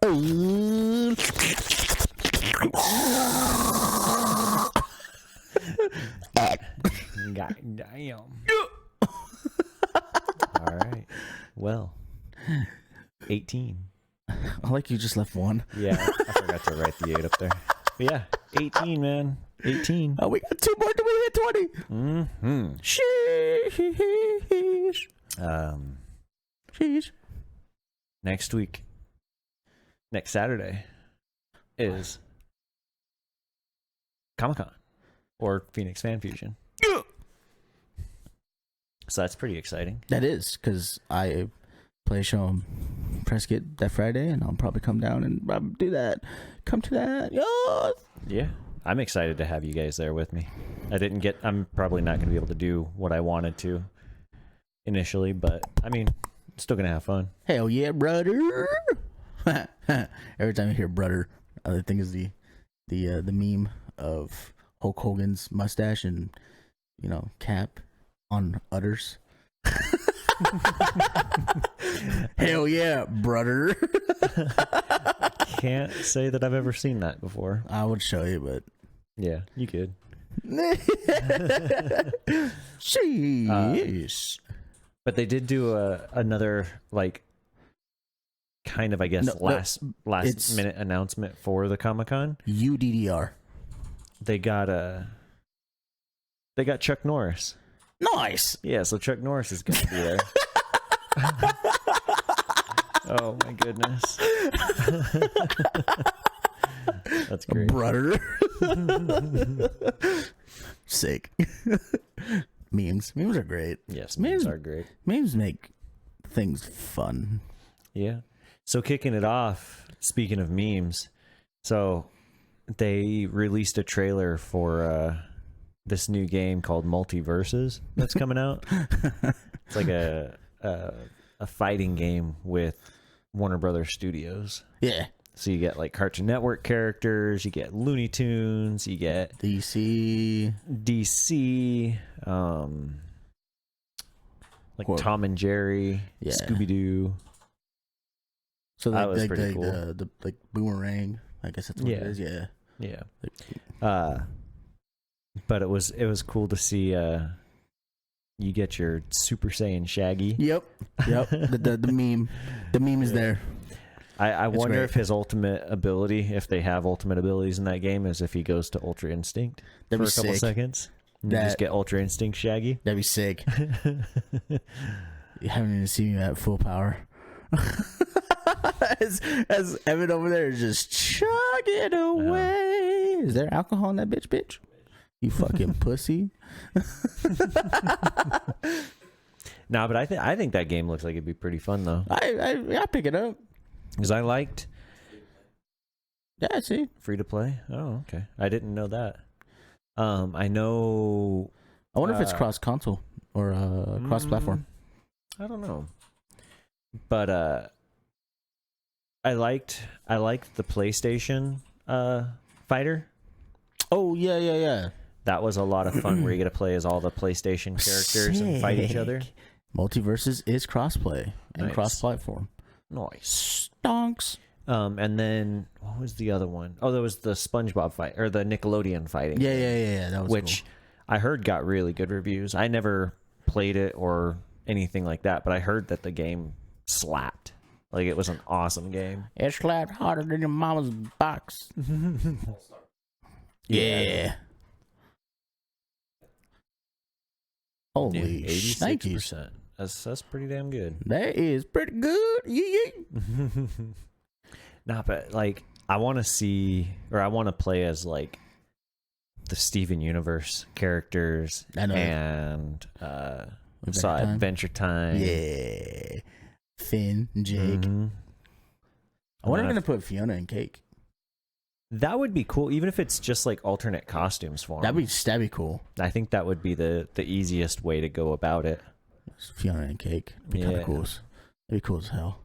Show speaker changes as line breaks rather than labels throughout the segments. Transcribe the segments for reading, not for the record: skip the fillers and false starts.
God damn. All right. Well, 18.
I like you just left one.
Yeah, I forgot to write the 8 up there. But yeah, 18, man. 18.
Oh, we got 2 more till we hit 20.
Mm-hmm.
Sheesh. Sheesh.
Next week, next Saturday, is Comic-Con or Phoenix Fan Fusion. So that's pretty exciting.
That is, because I play a show in Prescott that Friday, and I'll probably come down and do that. Come to that. Yes.
Yeah, I'm excited to have you guys there with me. I'm probably not going to be able to do what I wanted to initially, but I mean, still going to have fun.
Hell yeah, brother. Every time I hear brother, I think is the meme of Hulk Hogan's mustache and, cap on udders. Hell yeah, brother.
Can't say that I've ever seen that before.
I would show you, but
yeah, you could.
Jeez.
But they did do another kind of, I guess, last minute announcement for the Comic-Con.
UDDR.
They got Chuck Norris.
Nice.
Yeah, so Chuck Norris is going to be there. Oh my goodness. That's great.
Brother. Sick. Memes are great.
Yes, memes are great.
Memes make things fun.
Yeah. So kicking it off, speaking of memes, so they released a trailer for this new game called Multiversus that's coming out. It's like a fighting game with Warner Brothers Studios.
Yeah.
So you get like Cartoon Network characters, you get Looney Tunes, you get
DC,
like Tom and Jerry,
yeah.
Scooby-Doo.
So
that was pretty cool.
The Boomerang, I guess that's what it is. Yeah.
Yeah. But it was cool to see you get your Super Saiyan Shaggy.
Yep. The meme. The meme is there.
I wonder if his ultimate ability, if they have ultimate abilities in that game, is if he goes to Ultra Instinct for a couple seconds. And you just get Ultra Instinct Shaggy.
That'd be sick. You haven't even seen me at full power. as Evan over there is just chugging away. Is there alcohol in that bitch? You fucking pussy.
No, but I think that game looks like it'd be pretty fun though.
I pick it up.
Because I liked.
Yeah, see.
Free to play? Oh, okay. I didn't know that. I know.
I wonder if it's cross console or cross platform.
I don't know. But I liked the PlayStation fighter.
Oh yeah.
That was a lot of fun where you get to play as all the PlayStation characters and fight each other.
Multiversus is crossplay and cross-platform.
Nice.
Stonks.
And then what was the other one? Oh, there was the SpongeBob fight or the Nickelodeon fighting.
Yeah. That was
which
cool.
I heard got really good reviews. I never played it or anything like that, but I heard that the game slapped. Like it was an awesome game.
It slapped harder than your mama's box. Yeah. Holy
86%. That's pretty damn good.
That is pretty good. Yeah.
Nah, but like I want to see or I want to play as like the Steven Universe characters and Adventure Time.
Yeah. Finn, Jake.
Mm-hmm.
I wonder if they're gonna put Fiona in Cake.
That would be cool, even if it's just like alternate costumes for them.
That'd be cool.
I think that would be the easiest way to go about it.
Fiona and Cake. It'd be kind of cool. It'd be cool as hell.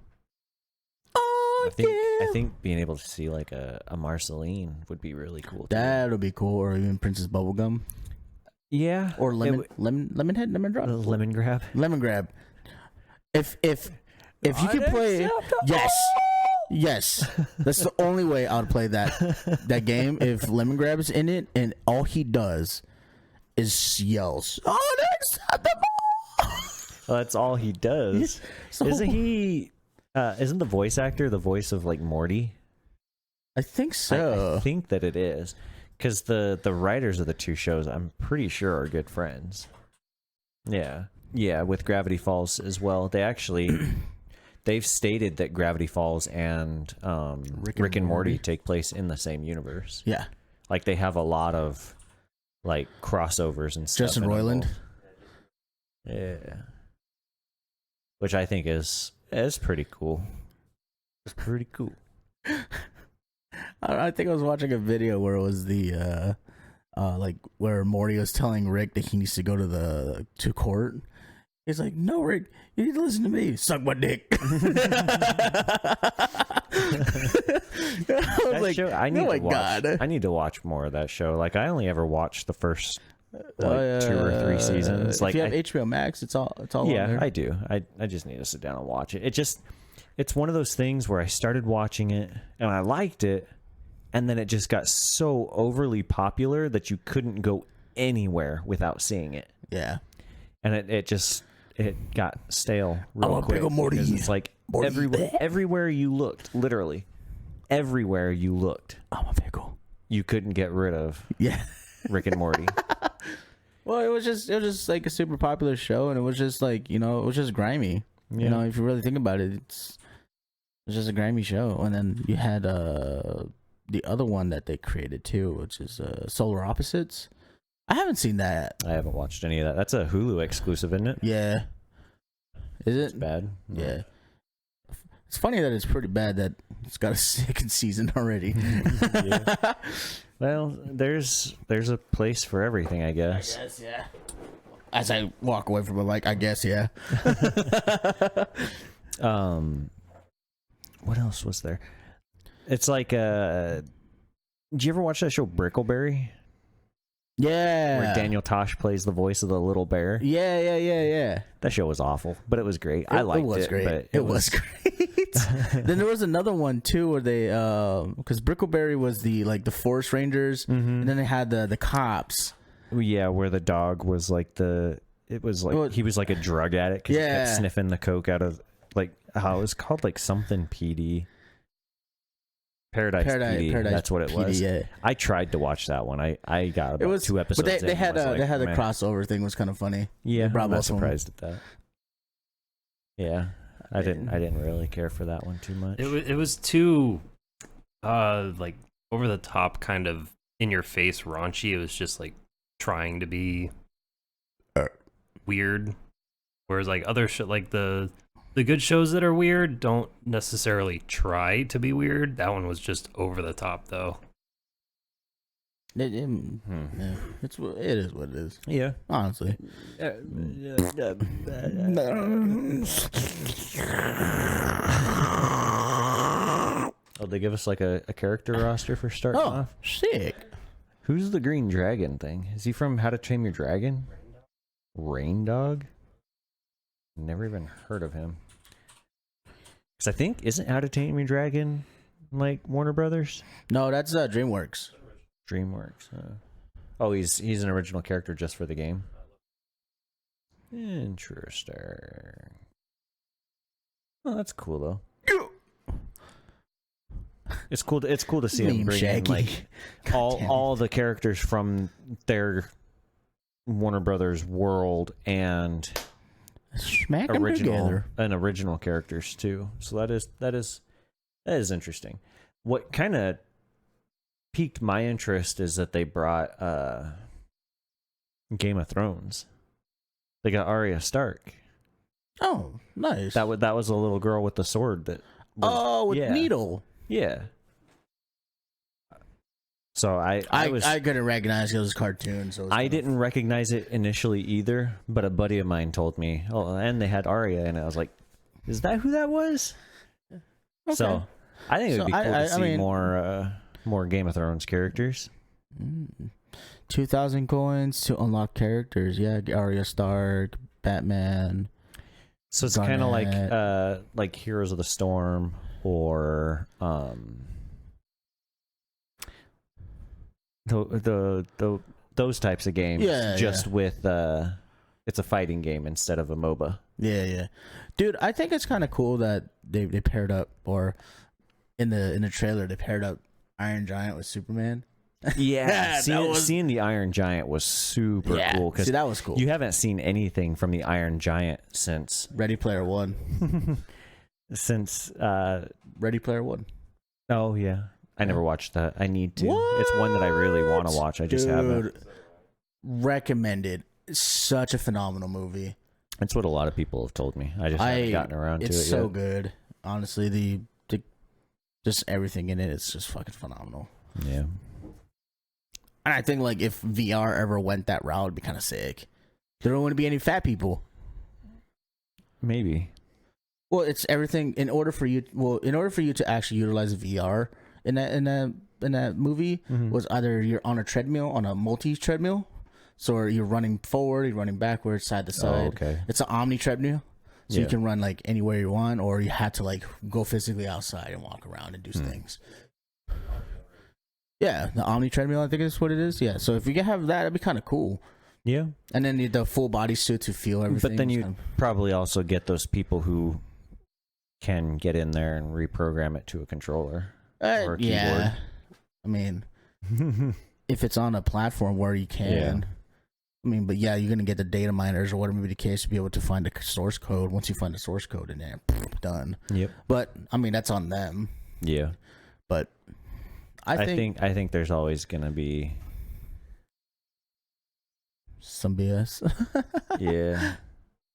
Oh, I think being able to see like a Marceline would be really cool.
That'll be cool, or even Princess Bubblegum.
Yeah,
or Lemonhead, Lemon Drop,
Lemon Grab,
Lemon Grab. If you could play, yes. Yes, that's the only way I would play that game. If Lemongrab's in it, and all he does is yells, "Unacceptable!"
Well, that's all he does.
So,
Isn't he? Isn't the voice actor the voice of like Morty?
I think so.
I think that it is, because the writers of the two shows, I'm pretty sure, are good friends. Yeah, with Gravity Falls as well. They actually. They've stated that Gravity Falls and Rick and Morty take place in the same universe.
Yeah.
Like, they have a lot of, like, crossovers and stuff.
Justin Roiland.
Yeah. Which I think is pretty cool. It's pretty cool.
I think I was watching a video where it was the, like, where Morty was telling Rick that he needs to go to court. He's like, "No, Rick, you need to listen to me. Suck my dick." I was like,
show, I need to watch more of that show. Like, I only ever watched the first 2 or 3 seasons. Like,
if you have HBO Max, it's all.
Yeah,
on there.
I do. I just need to sit down and watch it. It's one of those things where I started watching it and I liked it, and then it just got so overly popular that you couldn't go anywhere without seeing it.
Yeah,
and it got stale real quick.
Morty.
It's like everywhere you looked, literally everywhere you looked,
I'm a pickle.
You couldn't get rid of Rick and Morty.
Well, it was just like a super popular show, and it was just like, it was just grimy. Yeah. You know, if you really think about it, it's just a grimy show. And then you had the other one that they created too, which is Solar Opposites. I haven't seen that.
I haven't watched any of that. That's a Hulu exclusive, isn't it?
Yeah. Is it?
It's bad.
Yeah. It's funny that it's pretty bad that it's got a 2nd season already.
Yeah. Well, there's a place for everything, I guess.
I guess, yeah. As I walk away from it, like, I guess, yeah.
What else was there? It's like, did you ever watch that show Brickleberry?
Yeah.
Where Daniel Tosh plays the voice of the little bear.
Yeah.
That show was awful, but it was great. I liked it.
It was great.
But
it was great. Then there was another one too where they because Brickleberry was the Forest Rangers, and then they had the cops.
Yeah, where the dog was like he was like a drug addict because he kept sniffing the coke out of, like, how it was called, like something PD. Paradise PD. That's what it was. Yeah. I tried to watch that one. I got about 2 episodes.
But they had the crossover thing was kind of funny.
Yeah, I'm not surprised at that. Yeah, I didn't really care for that one too much.
It was too like over the top, kind of in your face, raunchy. It was just like trying to be weird, whereas like other shit, like the good shows that are weird don't necessarily try to be weird. That one was just over the top, though.
Yeah, it is what it is.
Yeah,
honestly.
Oh, they give us like a character roster for starting off.
Sick.
Who's the green dragon thing? Is he from How to Train Your Dragon? Rain Dog? Never even heard of him. Because I think, isn't How to Train Your Dragon like Warner Brothers?
No, that's DreamWorks.
DreamWorks. Oh, he's an original character just for the game. Interesting. Oh, that's cool though. It's cool. It's cool to see him bring in like all the characters from their Warner Brothers world and
smack them together.
And original characters too. So that is interesting. What kind of piqued my interest is that they brought Game of Thrones. They got Arya Stark.
Oh, nice.
That was a little girl with the sword that was,
with Needle.
Yeah. So I
couldn't recognize it was a cartoon. So
I didn't recognize it initially either, but a buddy of mine told me, oh, and they had Arya, and I was like, is that who that was? Okay. So I think it would be cool to see more Game of Thrones characters.
2,000 coins to unlock characters. Yeah, Arya Stark, Batman.
So it's kind of like Heroes of the Storm or those types of games. With it's a fighting game instead of a MOBA.
Yeah. Dude, I think it's kind of cool that they paired up, or in the trailer they paired up Iron Giant with Superman.
Yeah, seeing the Iron Giant was super cool.
See, that was cool.
You haven't seen anything from the Iron Giant since
Ready Player One.
since
Ready Player One.
Oh yeah, I never watched that. I need to.
What?
It's one that I really want to watch. I just haven't.
Recommended. Such a phenomenal movie.
It's what a lot of people have told me. I just haven't gotten around to it yet.
It's so good. Honestly, the just everything in it is just fucking phenomenal.
Yeah.
And I think like if VR ever went that route, it'd be kind of sick. There don't want to be any fat people.
Maybe.
Well, it's everything in order for you to actually utilize VR in that movie was either you're on a treadmill, on a multi-treadmill, so you're running forward, you're running backwards, side to side.
Oh, okay.
It's an omni treadmill, so you can run like anywhere you want, or you had to like go physically outside and walk around and do things. Yeah, the omni treadmill, I think is what it is. Yeah, so if you could have that, it'd be kind of cool.
Yeah.
And then the full body suit to feel everything.
But then you probably also get those people who can get in there and reprogram it to a controller or a keyboard.
Yeah. I mean, if it's on a platform where you can. Yeah. I mean, but yeah, you're going to get the data miners or whatever be the case to be able to find the source code. Once you find the source code in there, done.
Yep.
But, I mean, that's on them.
Yeah.
But I think
there's always going to be
some BS.
Yeah.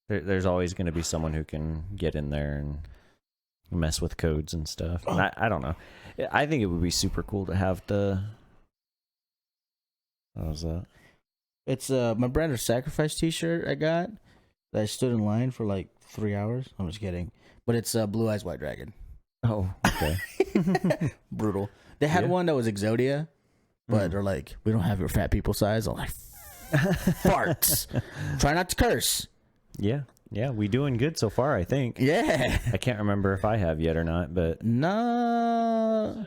There's always going to be someone who can get in there and mess with codes and stuff. And I don't know. I think it would be super cool to have the... What was that?
It's my Brand of Sacrifice t-shirt I got that I stood in line for like 3 hours. I'm just kidding. But it's Blue Eyes White Dragon.
Oh, okay.
Brutal. They had one that was Exodia, but they're like, we don't have your fat people size. I'm like, farts. Try not to curse.
Yeah. Yeah, we doing good so far, I think.
Yeah.
I can't remember if I have yet or not, but...
No.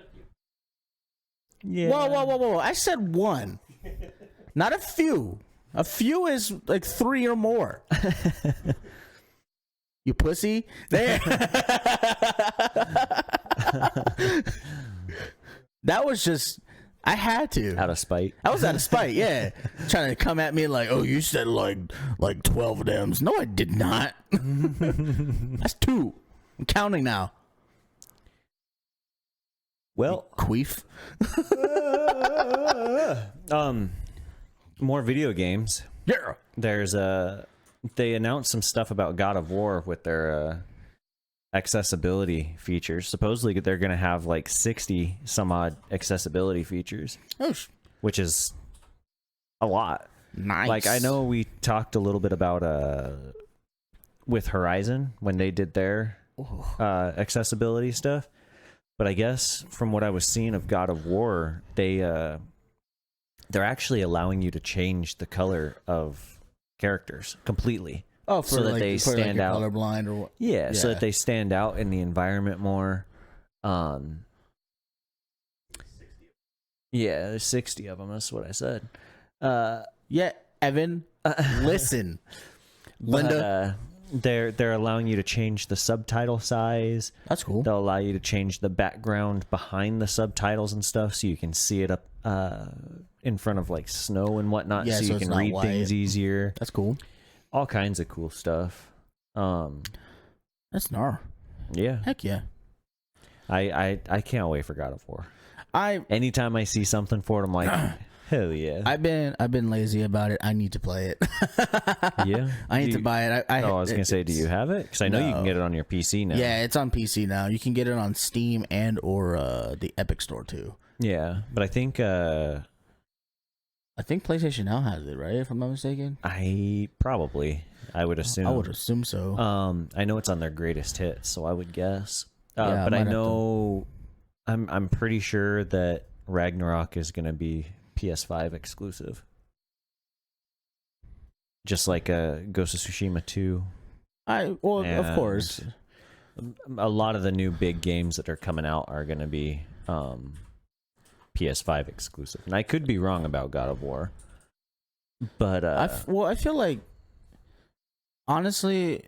Yeah. Whoa. I said one. Not a few. A few is like 3 or more. You pussy. There. That was just... I had to.
Out of spite.
I was out of spite, yeah. Trying to come at me like, oh, you said like 12 of them. No, I did not. That's 2. I'm counting now.
Well,
queef.
More video games.
Yeah.
There's they announced some stuff about God of War with their accessibility features. Supposedly they're going to have like 60 some odd accessibility features.
Oh,
which is a lot.
Nice.
Like I know we talked a little bit about with Horizon when they did their accessibility stuff. But I guess from what I was seeing of God of War, they're actually allowing you to change the color of characters completely.
Oh, for
so that
like,
they
for
stand
like
out.
Colorblind or what?
Yeah, so that they stand out in the environment more. Yeah, there's 60 of them. That's what I said.
Yeah, Evan, listen.
Linda, they're allowing you to change the subtitle size.
That's cool.
They'll allow you to change the background behind the subtitles and stuff, so you can see it up in front of like snow and whatnot, so you can read things easier.
That's cool.
All kinds of cool stuff.
That's gnar.
Yeah.
Heck yeah.
I can't wait for God of War.
Anytime
I see something for it, I'm like, hell yeah.
I've been lazy about it. I need to play it.
Yeah.
I need to buy it.
I was gonna say, do you have it? Because I know you can get it on your PC now.
Yeah, it's on PC now. You can get it on Steam and or the Epic Store too.
Yeah, but I think
PlayStation now has it, right? If I'm not mistaken.
I would assume.
I would assume so.
I know it's on their greatest hits, so I would guess.
Yeah,
but I know, I'm pretty sure that Ragnarok is gonna be PS5 exclusive. Just like Ghost of Tsushima 2.
Of course.
a lot of the new big games that are coming out are going to be PS5 exclusive. And I could be wrong about God of War. But
I feel like honestly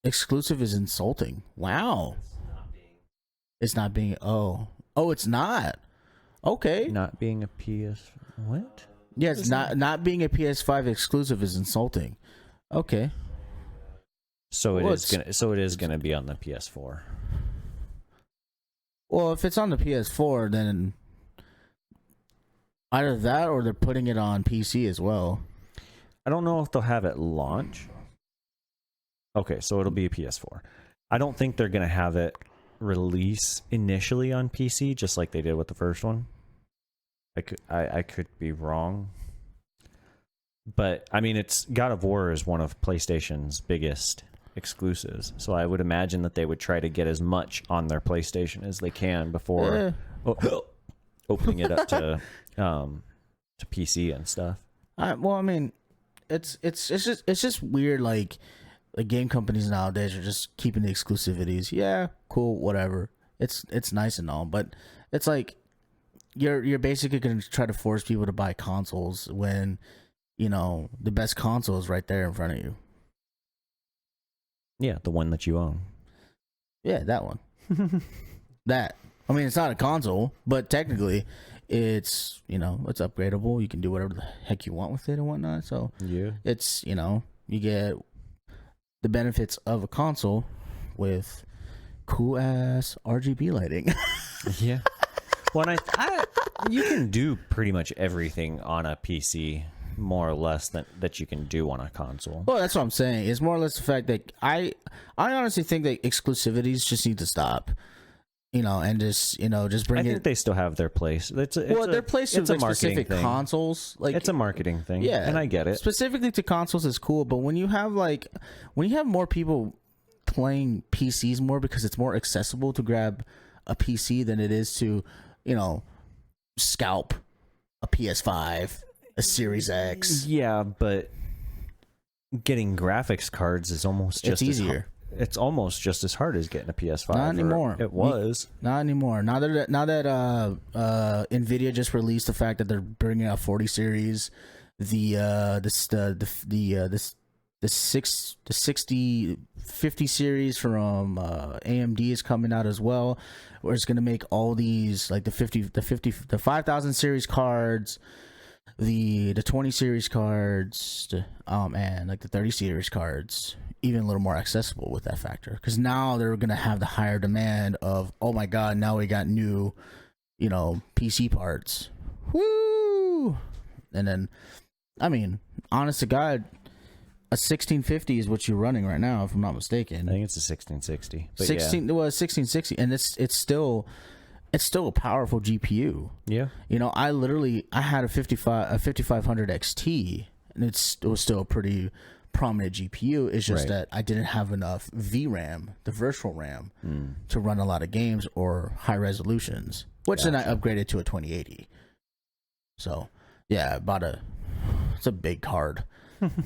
exclusive is insulting. Wow. It's not being it's not. Okay.
Not being a PS what?
Yes, not being a PS5 exclusive is insulting. Okay.
So it is gonna be on the PS4.
Well, if it's on the PS4, then either that or they're putting it on PC as well.
I don't know if they'll have it launch. Okay, so it'll be a PS4. I don't think they're gonna have it release initially on PC, just like they did with the first one. I could be wrong, but I mean, it's God of War is one of PlayStation's biggest exclusives, so I would imagine that they would try to get as much on their PlayStation as they can before opening it up to PC and stuff.
Well, I mean, it's just weird. Like the game companies nowadays are just keeping the exclusivities. Yeah, cool, whatever. It's nice and all, but it's like you're basically going to try to force people to buy consoles when the best console is right there in front of you.
Yeah, the one that you own.
Yeah, that one. That. I mean, it's not a console, but technically, it's it's upgradable. You can do whatever the heck you want with it and whatnot. So
yeah,
it's you get the benefits of a console with cool ass RGB lighting.
Yeah. Well, you can do pretty much everything on a PC, more or less, that you can do on a console.
Well, that's what I'm saying. It's more or less the fact that I honestly think that exclusivities just need to stop. And just bring it.
I think they still have their place.
Their place is like specific consoles. Like
it's a marketing thing.
Yeah,
and I get it.
Specifically to consoles is cool, but when you have more people playing PCs more because it's more accessible to grab a PC than it is to, scalp a PS5, a Series X.
Yeah, but getting graphics cards is almost just
easier.
It's almost just as hard as getting a PS5.
Not anymore.
It was.
Not anymore. Now that Nvidia just released the fact that they're bringing out 40 series, the 50 series from AMD is coming out as well, where it's going to make all these like the 5000 series cards, the 20 series cards, and like the 30 series cards even a little more accessible with that factor, because now they're going to have the higher demand of, oh my god, now we got new PC parts. Woo! And then, I mean, honest to god, a 1650 is what you're running right now, if I'm not mistaken.
I think it's a 1660. But
1660, and it's still a powerful GPU.
Yeah.
I had a 5500 XT, and it was still a pretty prominent GPU. It's just that I didn't have enough VRAM, the virtual RAM, to run a lot of games or high resolutions, which then I upgraded to a 2080. So yeah, it's a big card.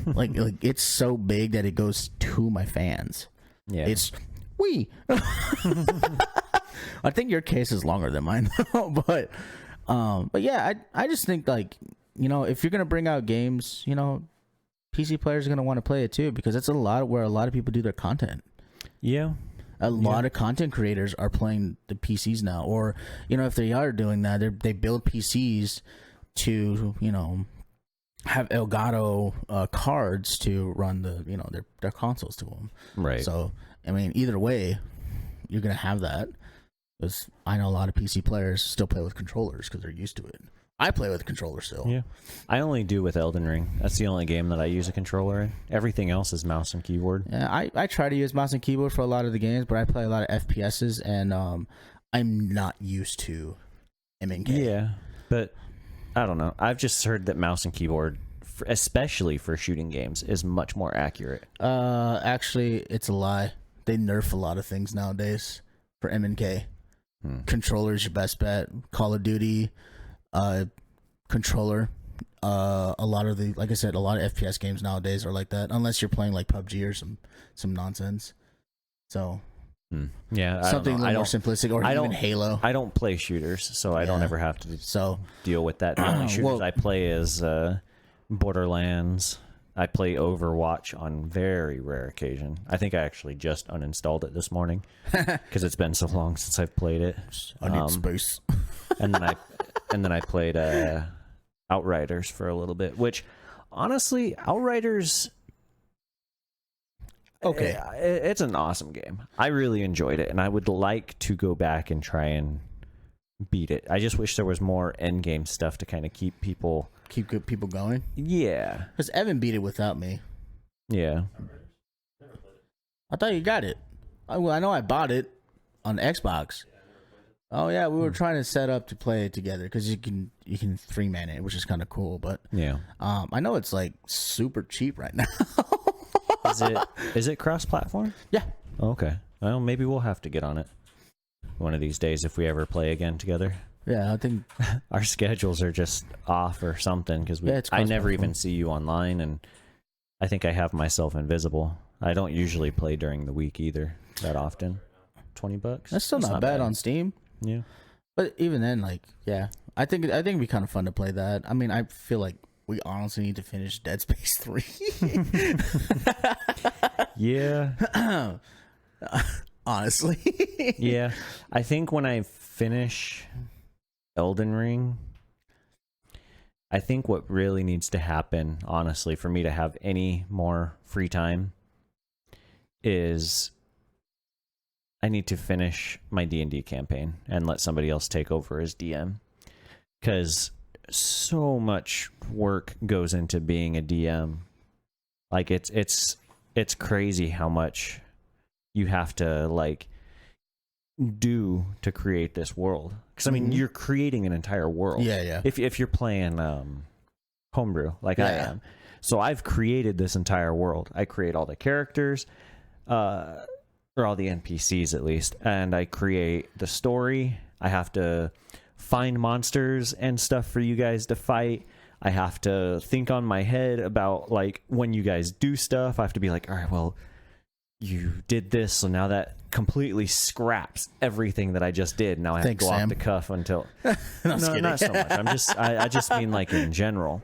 like it's so big that it goes to my fans.
Yeah,
it's I think your case is longer than mine though. but yeah, I just think if you're gonna bring out games, PC players are going to want to play it too, because it's where a lot of people do their content.
Yeah.
A lot of content creators are playing the PCs now, or, if they are doing that, they build PCs to, have Elgato cards to run their consoles to them.
Right.
So, I mean, either way, you're going to have that. Because I know a lot of PC players still play with controllers because they're used to it. I play with a controller still.
Yeah. I only do with Elden Ring. That's the only game that I use a controller in. Everything else is mouse and keyboard.
Yeah, I try to use mouse and keyboard for a lot of the games, but I play a lot of FPSs, and I'm not used to MNK.
Yeah, but I don't know. I've just heard that mouse and keyboard, especially for shooting games, is much more accurate.
Actually, it's a lie. They nerf a lot of things nowadays for MNK. Controller's your best bet. Call of Duty... controller. A lot of like I said, a lot of FPS games nowadays are like that, unless you're playing like PUBG or some nonsense. So
Yeah, I
Something
don't
a
know.
little more simplistic, or
I
even
don't-
Halo.
I don't play shooters, so I don't
Yeah.
ever have to
So
deal with that. The only shooters
Well-
I play is Borderlands. I play Overwatch on very rare occasion. I think I actually just uninstalled it this morning because it's been so long since I've played it.
I need space.
and then I played Outriders for a little bit, which honestly, Outriders,
Okay.
it's an awesome game. I really enjoyed it, and I would like to go back and try and beat it. I just wish there was more end game stuff to kind of keep people.
Keep good people going.
Yeah,
Because Evan beat it without me.
yeah.
I thought you got it. Well, I know I bought it on Xbox. Oh yeah, we were trying to set up to play it together because you can 3-man it, which is kind of cool. But
Yeah.
I know it's like super cheap right now.
Is it cross-platform?
Yeah.
Okay. Well, maybe we'll have to get on it one of these days if we ever play again together.
Yeah, I think
Our schedules are just off or something because
it's
I never
cross-platform.
even see you online, and I think I have myself invisible. I don't usually play during the week either that often. $20.
that's still not bad on Steam.
Yeah.
But even then, like, yeah, I think it'd be kind of fun to play that. I mean, I feel like we honestly need to finish Dead Space 3.
Yeah.
Honestly.
Yeah. I think when I finish Elden Ring, I think what really needs to happen, honestly, for me to have any more free time is I need to finish my D&D campaign and let somebody else take over as DM. Because so much work goes into being a DM. Like, it's crazy how much you have to, like, do to create this world. Because, I mean, you're creating an entire world.
Yeah.
If you're playing homebrew like I
Yeah.
am. So I've created this entire world. I create all the characters, or all the NPCs at least, and I create the story. I have to find monsters and stuff for you guys to fight. I have to think on my head about, like, when you guys do stuff. I have to be like, all right, well, you did this, so now that completely scraps everything that I just did. Now I have
Thanks,
to go off
Sam.
the cuff until
No,
no, not so much. I just mean, like, in general.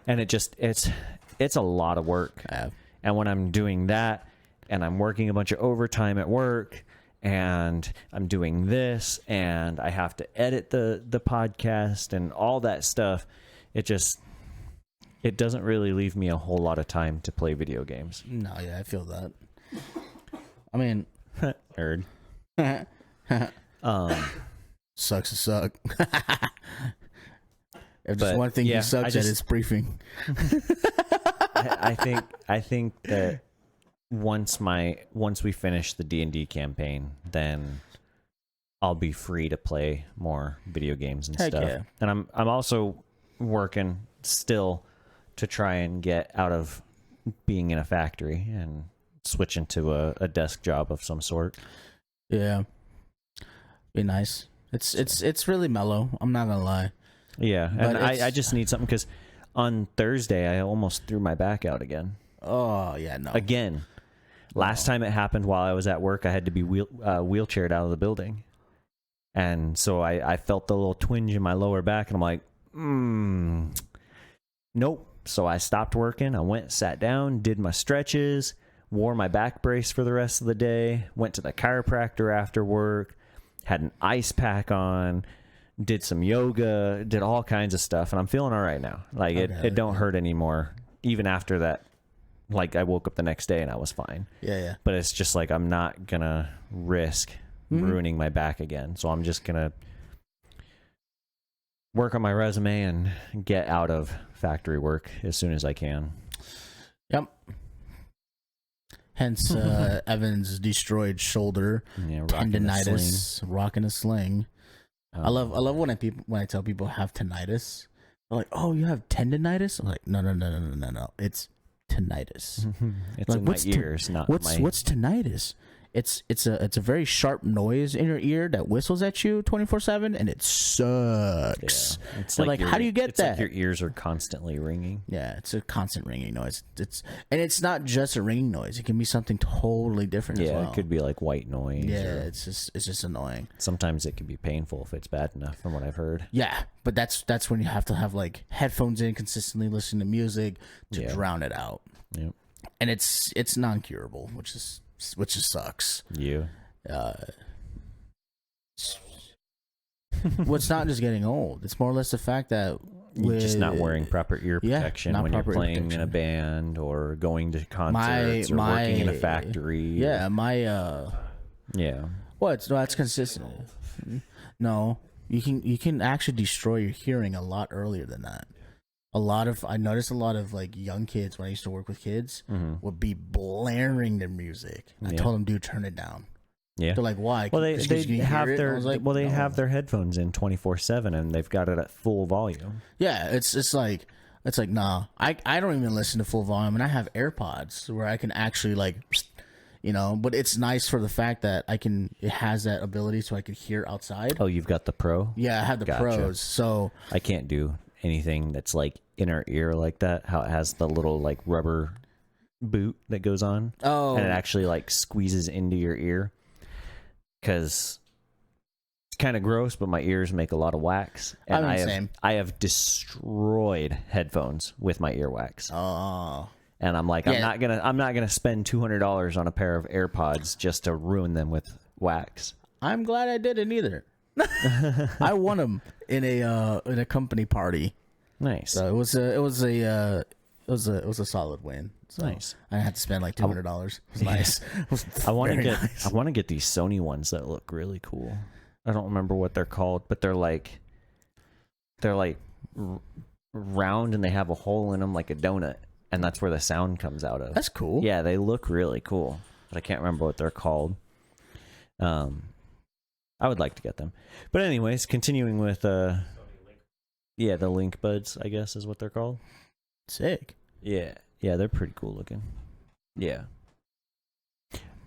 And it's a lot of work.
Yeah.
And when I'm doing that, and I'm working a bunch of overtime at work, and I'm doing this, and I have to edit the podcast and all that stuff, it doesn't really leave me a whole lot of time to play video games.
No, yeah, I feel that. I mean,
Nerd.
sucks to suck. If
But,
there's one thing
yeah,
he sucks at, it's briefing.
I think that once we finish the D&D campaign, then I'll be free to play more video games and
Heck
stuff.
yeah.
And I'm also working still to try and get out of being in a factory and switch into a desk job of some sort.
Yeah, be nice. It's really mellow. I'm not gonna lie.
Yeah,
But
and I just need something because on Thursday I almost threw my back out again.
Oh yeah, no.
Again. Last time it happened while I was at work, I had to be wheelchaired out of the building. And so I felt the little twinge in my lower back, and I'm like, nope. So I stopped working. I went, sat down, did my stretches, wore my back brace for the rest of the day, went to the chiropractor after work, had an ice pack on, did some yoga, did all kinds of stuff, and I'm feeling all right now. Like, it don't hurt anymore, even after that. Like, I woke up the next day and I was fine.
Yeah.
But it's just like, I'm not gonna risk ruining my back again. So I'm just gonna work on my resume and get out of factory work as soon as I can.
Yep. Hence, Evan's destroyed shoulder,
Yeah, rocking the sling.
tendinitis, rocking a sling. I love when I tell people have tinnitus. They're like, "Oh, you have tendinitis?" I'm like, "No. It's tinnitus."
It's
Like,
in my
what's
ears, not
What's
my.
tinnitus? it's a very sharp noise in your ear that whistles at you 24/7, and it sucks.
Yeah. It's
So, like, how do you get
it's
that?
Like your ears are constantly ringing.
Yeah, it's a constant ringing noise. It's not just a ringing noise. It can be something totally different as
Yeah,
well.
it could be like white noise.
Yeah,
or
it's just annoying.
sometimes it can be painful if it's bad enough, from what I've heard.
Yeah, but that's when you have to have like headphones in, consistently listen to music to
Yeah.
drown it out.
Yep.
And it's non-curable, which just sucks.
You.
Well, it's not just getting old. It's more or less the fact that
You're just not wearing proper ear
Yeah,
protection
not
when you're
proper ear
playing in a
protection.
band or going to concerts or working in a factory.
Yeah,
Yeah.
what? No, that's consistent. No, you can actually destroy your hearing a lot earlier than that. I noticed a lot of like young kids when I used to work with kids would be blaring their music. I
Yeah.
told them, dude, turn it down.
Yeah.
They're like, why?
Well, they
'Cause you can
have
hear it? I
their
was like,
they
"No."
have their headphones in 24/7 and they've got it at full volume.
Yeah, it's like nah. I don't even listen to full volume, and I have AirPods where I can actually like, But it's nice for the fact that it has that ability so I can hear outside.
Oh, you've got the Pro?
Yeah, I have the
Gotcha.
Pros, so
I can't do anything that's like inner ear like that. How it has the little like rubber boot that goes on.
oh
And it actually like squeezes into your ear. Because it's kind of gross, but my ears make a lot of wax. And
I'm the same.
I have destroyed headphones with my earwax.
Oh,
And I'm like,
Yeah.
I'm not gonna spend $200 on a pair of AirPods just to ruin them with wax.
I'm glad I didn't either. I won them in a company party,
Nice.
so it was a solid win. So
Nice.
I had to spend like $200. It was nice. It was
I want to
very
get
nice.
I want to get these Sony ones that look really cool. I don't remember what they're called, but they're like round and they have a hole in them like a donut, and that's where the sound comes out of.
That's cool.
Yeah, they look really cool, but I can't remember what they're called. I would like to get them. But anyways, continuing with the Link Buds, I guess is what they're called.
Sick.
Yeah, they're pretty cool looking. Yeah.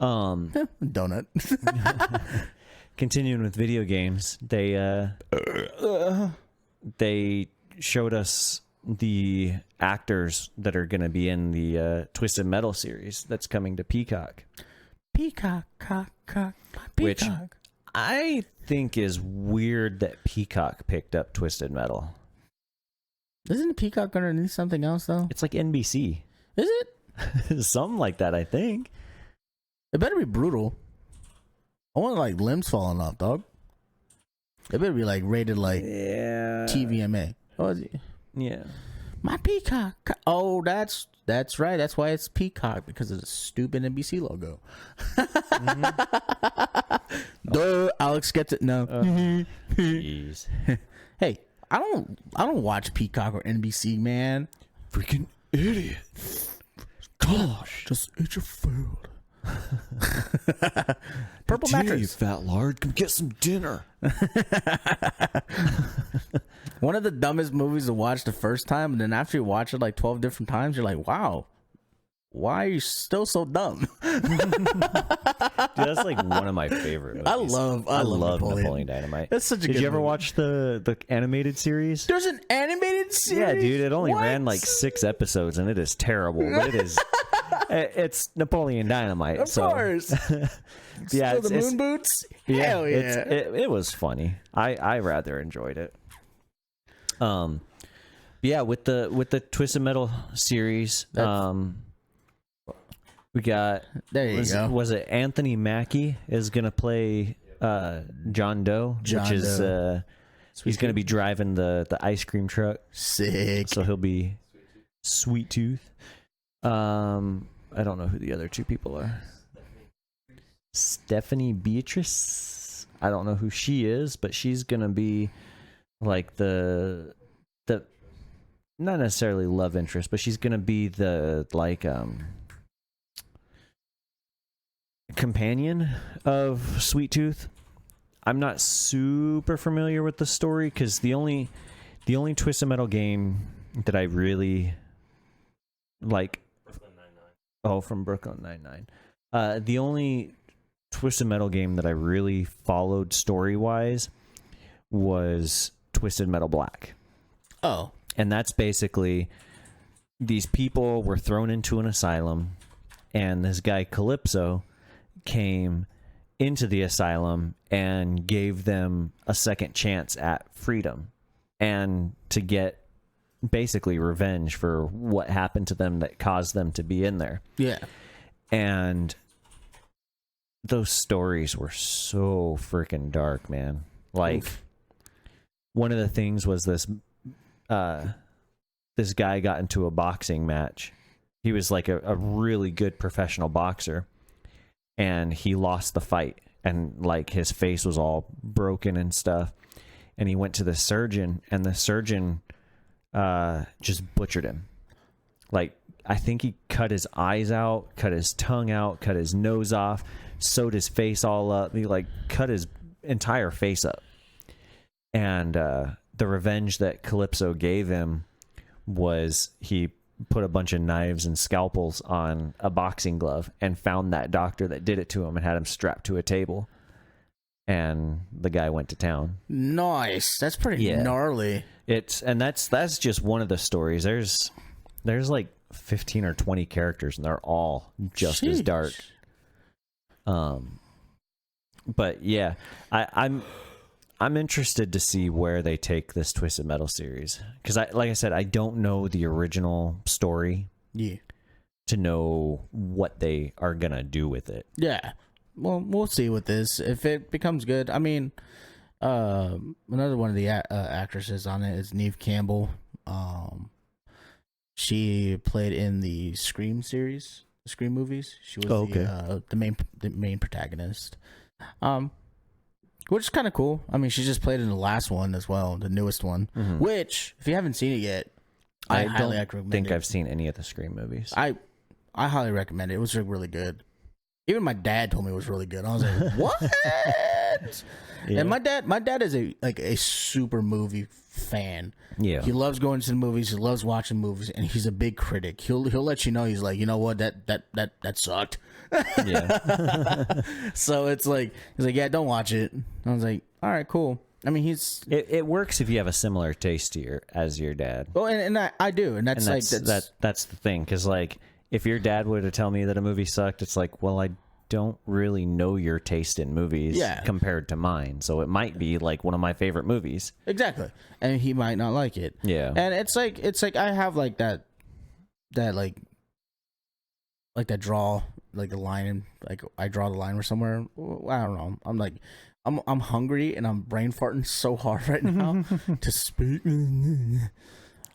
Donut.
Continuing with video games, they showed us the actors that are going to be in the Twisted Metal series that's coming to Peacock.
Peacock, cock,
Which-
peacock.
I think is weird that Peacock picked up Twisted Metal.
Isn't Peacock underneath something else though?
It's like NBC.
Is it?
Something like that, I think.
It better be brutal. I want like limbs falling off, dog. It better be like rated like
Yeah.
TVMA. Oh, is it?
Yeah.
My Peacock. Oh, that's right. That's why it's Peacock, because of the stupid NBC logo. Duh, Alex gets it. No.
Jeez.
Hey, I don't watch Peacock or NBC, man.
Freaking idiot. Gosh.
Just eat your food. Purple mattress.
fat lard. Come get some dinner.
One of the dumbest movies to watch the first time, and then after you watch it like 12 different times, you're like, wow, why are you still so dumb?
Dude, that's like one of my favorite movies.
I love
Napoleon Dynamite.
That's such a
Did
good
you ever
movie.
watch the animated series?
There's an animated series?
Yeah, dude, it only
What?
ran like 6 episodes and it is terrible. But it is it's Napoleon Dynamite.
Of
so.
course.
Yeah,
Still the moon boots?
Yeah,
Hell yeah.
it was funny. I rather enjoyed it. Yeah, with the Twisted Metal series, we got
There you go.
was it Anthony Mackie is gonna play John Doe,
John
which is
Doe.
he's gonna be driving the ice cream truck,
Sick.
so he'll be Sweet Tooth. I don't know who the other 2 people are. Stephanie Beatrice. I don't know who she is, but she's gonna be like the not necessarily love interest, but she's gonna be the like companion of Sweet Tooth. I'm not super familiar with the story because the only Twisted Metal game that I really like, from Brooklyn Nine-Nine. The only Twisted Metal game that I really followed story wise was Twisted Metal Black.
Oh.
And that's basically these people were thrown into an asylum, and this guy Calypso came into the asylum and gave them a second chance at freedom and to get basically revenge for what happened to them that caused them to be in there.
Yeah. And
those stories were so freaking dark, man. Like, one of the things was this guy got into a boxing match. He was like a really good professional boxer, and he lost the fight, and like his face was all broken and stuff. And he went to the surgeon, and the surgeon just butchered him. Like, I think he cut his eyes out, cut his tongue out, cut his nose off, sewed his face all up. He like cut his entire face up. And the revenge that Calypso gave him was he put a bunch of knives and scalpels on a boxing glove and found that doctor that did it to him and had him strapped to a table. And the guy went to town.
Nice. That's pretty gnarly.
That's just one of the stories. There's like 15 or 20 characters, and they're all just as dark. But yeah, I'm interested to see where they take this Twisted Metal series, because like I said, I don't know the original story.
Yeah. To
know what they are gonna do with it.
Yeah. Well, we'll see with this if it becomes good. I mean, another one of the actresses on it is Neve Campbell. She played in the Scream series, the Scream movies. She was the main protagonist. Which is kind of cool. I mean, she just played in the last one as well, the newest one. Mm-hmm. Which, if you haven't seen it yet, I highly recommend it.
I don't think I've seen any of the Scream movies.
I highly recommend it. It was really good. Even my dad told me it was really good. I was like, what? Yeah. And my dad is a super movie fan.
Yeah.
He loves going to the movies. He loves watching movies, and he's a big critic. He'll let you know. He's like, you know what? That sucked. Yeah. So it's like, he's like, yeah, don't watch it. I was like, all right, cool. I mean,
it works if you have a similar taste to your dad.
Well, and I do, and that's
the thing, because like, if your dad were to tell me that a movie sucked, it's like, well, I don't really know your taste in movies compared to mine, so it might be like one of my favorite movies.
Exactly. And he might not like it.
Yeah.
And it's like I have like that like that draw, like the line, and like I draw the line or somewhere. I don't know. I'm like, I'm hungry and I'm brain farting so hard right now to speak.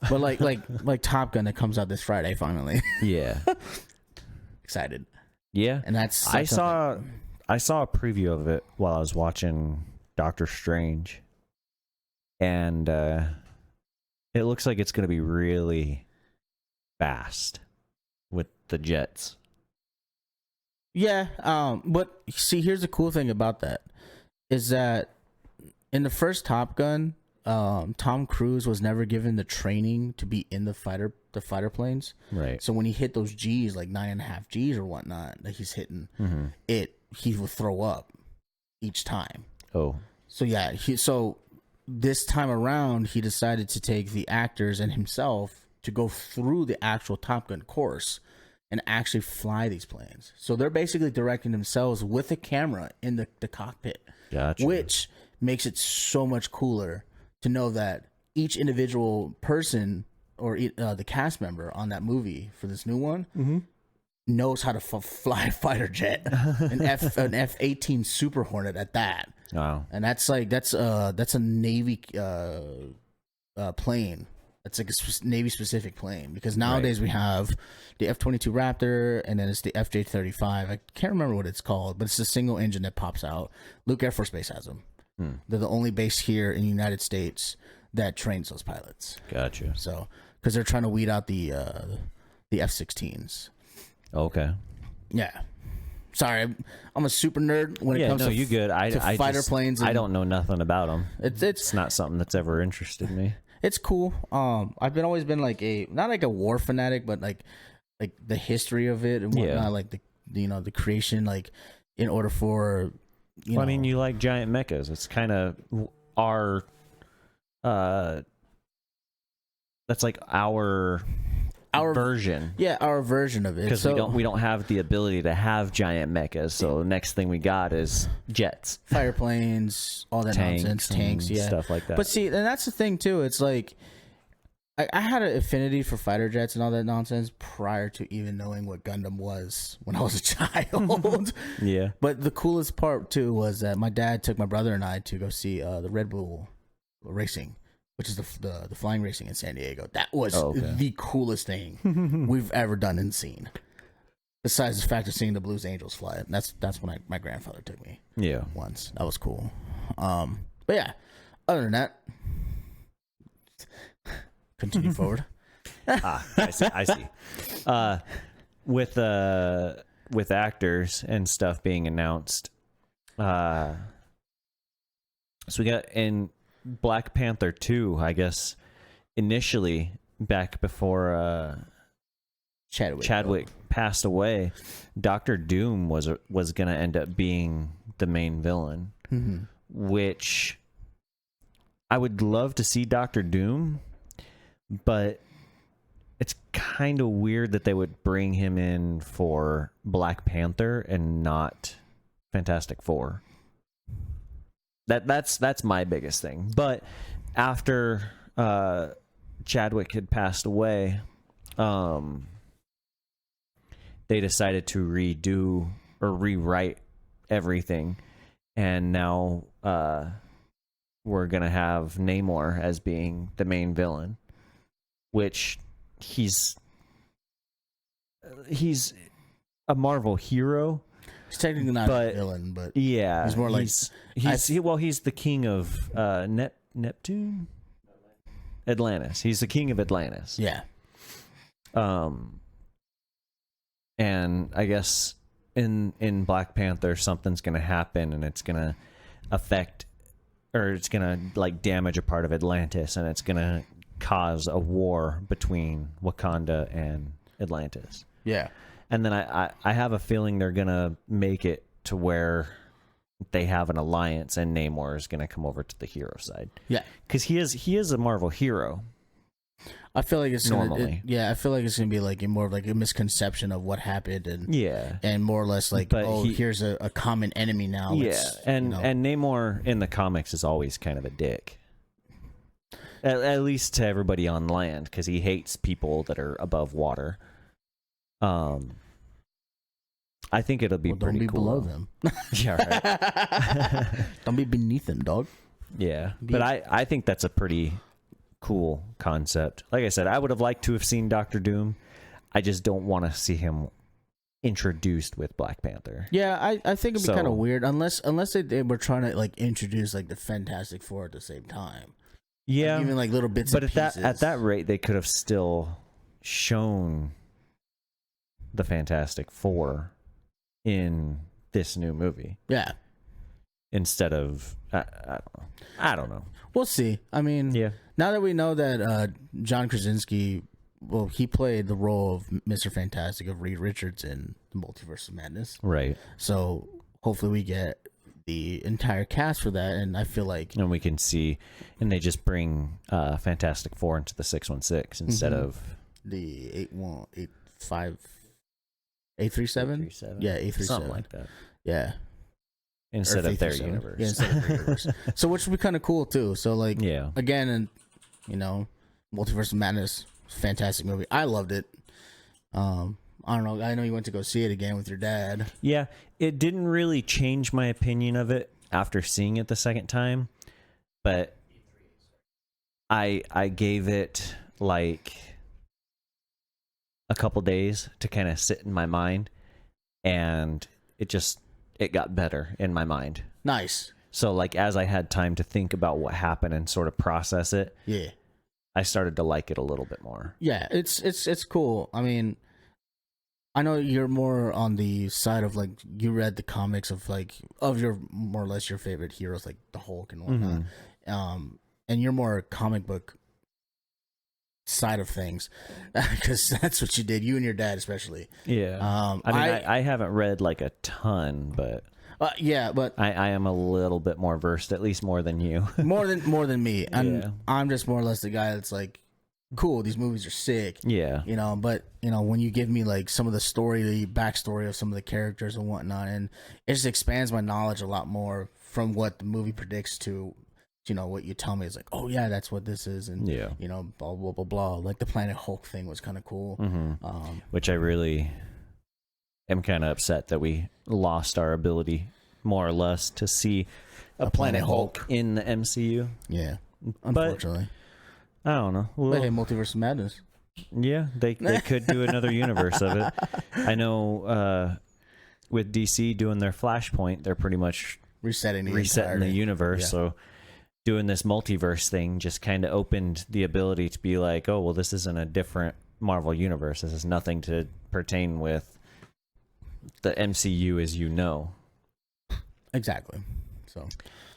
But like Top Gun that comes out this Friday finally.
Yeah.
Excited.
Yeah.
And that's
I saw a preview of it while I was watching Doctor Strange. And it looks like it's going to be really fast with the jets.
Yeah, but see, here's the cool thing about that is that in the first Top Gun, Tom Cruise was never given the training to be in the fighter planes.
Right.
So when he hit those G's, like 9.5 G's or whatnot that he's hitting, he would throw up each time.
Oh.
So yeah, so this time around, he decided to take the actors and himself to go through the actual Top Gun course and actually fly these planes. So they're basically directing themselves with a camera in the cockpit.
Gotcha.
Which makes it so much cooler to know that each individual person or the cast member on that movie for this new one knows how to fly a fighter jet, an F-18 Super Hornet at that.
Wow.
And that's a Navy plane. It's like a Navy specific plane, because nowadays we have the F-22 Raptor, and then it's the FJ-35. I can't remember what it's called, but it's a single engine that pops out. Luke Air Force Base has them. They're the only base here in the United States that trains those pilots.
Gotcha.
So, because they're trying to weed out the F-16s.
Okay.
Yeah. Sorry, I'm a super nerd when it comes to
you good. I
fighter planes.
I don't know nothing about them.
It's
not something that's ever interested me.
It's cool. I've always been like not like a war fanatic, but like the history of it and whatnot, like the creation. Like in order for
I mean, you like giant mechas. It's kind of our that's like our version.
Yeah, our version of it.
Because we don't have the ability to have giant mechas. So the next thing we got is jets,
fire planes, all that nonsense, tanks,
stuff like that.
But see, and that's the thing too. It's like I had an affinity for fighter jets and all that nonsense prior to even knowing what Gundam was when I was a child.
Yeah.
But the coolest part too was that my dad took my brother and I to go see the Red Bull racing, which is the flying racing in San Diego. That was the coolest thing we've ever done and seen. Besides the fact of seeing the Blues Angels fly. That's when my grandfather took me.
Yeah.
Once. That was cool. But yeah, other than that, continue forward.
I see. With actors and stuff being announced, so we got in Black Panther 2, I guess, initially back before Chadwick passed away, Dr. Doom was going to end up being the main villain, which I would love to see Dr. Doom, but it's kind of weird that they would bring him in for Black Panther and not Fantastic Four. That's my biggest thing. But after Chadwick had passed away, they decided to redo or rewrite everything, and now we're gonna have Namor as being the main villain, which he's a Marvel hero.
He's technically not a villain, but
yeah,
he's more like
he's the king of Neptune, Atlantis. He's the king of Atlantis.
Yeah.
And I guess in Black Panther something's gonna happen, and it's gonna affect, or it's gonna like damage a part of Atlantis, and it's gonna cause a war between Wakanda and Atlantis.
Yeah.
And then I have a feeling they're gonna make it to where they have an alliance, and Namor is gonna come over to the hero side.
Yeah,
because he is a Marvel hero.
I feel like it's
normally.
I feel like it's gonna be like more of like a misconception of what happened, and and more or less like, here's a common enemy now.
Yeah, and Namor in the comics is always kind of a dick. At least to everybody on land, because he hates people that are above water. I think it'll be pretty cool.
Don't be below them.
Yeah, right.
Don't be beneath them, dog.
Yeah, but I think that's a pretty cool concept. Like I said, I would have liked to have seen Doctor Doom. I just don't want to see him introduced with Black Panther.
Yeah, I think it'd be kind of weird unless they were trying to like introduce like the Fantastic Four at the same time.
Yeah,
like, even like little bits. But
at that rate, they could have still shown the Fantastic Four in this new movie.
Yeah.
Instead of I don't know.
We'll see. I mean, now that we know that John Krasinski, well, he played the role of Mr. Fantastic of Reed Richards in the Multiverse of Madness.
Right.
So hopefully we get the entire cast for that, and I feel like,
and we can see, and they just bring Fantastic Four into the 616 instead of
the 837. Yeah, 837.
Something like that.
Yeah.
Instead of their universe.
Yeah, instead of their universe. So which would be kind of cool too. So like, again, and Multiverse of Madness, fantastic movie. I loved it. I don't know. I know you went to go see it again with your dad.
Yeah, it didn't really change my opinion of it after seeing it the second time, but I gave it like a couple days to kind of sit in my mind, and it got better in my mind.
Nice.
So like as I had time to think about what happened and sort of process it, I started to like it a little bit more.
Yeah, it's cool. I mean, I know you're more on the side of like, you read the comics of like of your more or less your favorite heroes like the Hulk and whatnot. And you're more comic book side of things, because that's what you did, you and your dad especially.
Yeah. I mean, I haven't read like a ton, but
yeah, but
I am a little bit more versed, at least more than you.
more than me, and
Yeah.
I'm just more or less the guy that's like, cool, these movies are sick.
Yeah.
You know, but you know, when you give me like some of the story, the backstory of some of the characters and whatnot, and it just expands my knowledge a lot more from what the movie predicts to, you know, what you tell me is like, oh yeah, that's what this is, and
Yeah.
you know, blah blah blah blah. Like the Planet Hulk thing was kind of cool.
Which I really am kind of upset that we lost our ability, more or less, to see a Planet Hulk in the MCU.
Yeah, unfortunately.
I don't know. Well,
But hey, Multiverse of Madness.
yeah, they could do another universe of it. I know with DC doing their Flashpoint, they're pretty much
Resetting the
resetting universe.
Yeah.
So doing this multiverse thing just kind of opened the ability to be like, oh, well, this isn't a different Marvel universe. This has nothing to pertain with the MCU as you know.
Exactly. So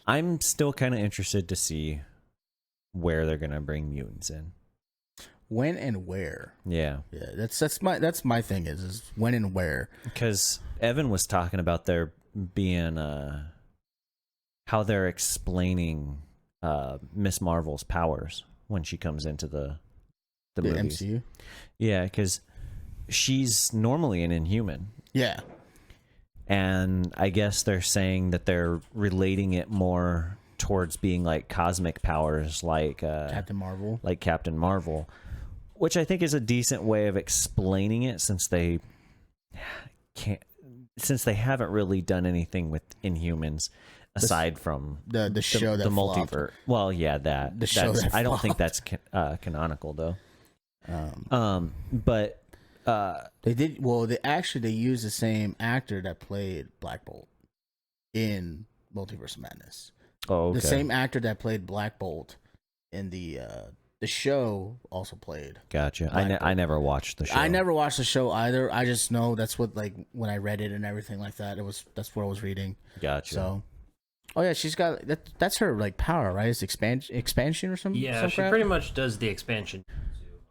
I'm still kind of interested to see where they're going to bring mutants in.
when and where?
Yeah.
Yeah, that's my thing is when and where.
Because Evan was talking about there being how they're explaining Miss Marvel's powers when she comes into the movies.
MCU.
Yeah, because she's normally an Inhuman,
Yeah.
and I guess they're saying that they're relating it more towards being like cosmic powers, like
Captain Marvel.
like Captain Marvel, which I think is a decent way of explaining it, since they haven't really done anything with Inhumans aside from
the show that
the
flopped.
multiverse. Well, yeah, that
show that
I don't think
flopped.
that's canonical though. But
They did well. They used the same actor that played Black Bolt in Multiverse of Madness.
oh, okay.
The same actor that played Black Bolt in the show also played.
Gotcha.
Black
I never watched the show.
I never watched the show either. I just know that's what, like, when I read it and everything like that, that's what I was reading.
Gotcha.
So, oh yeah, she's got that's her like power, right? It's expansion or something.
Yeah, she pretty much does the expansion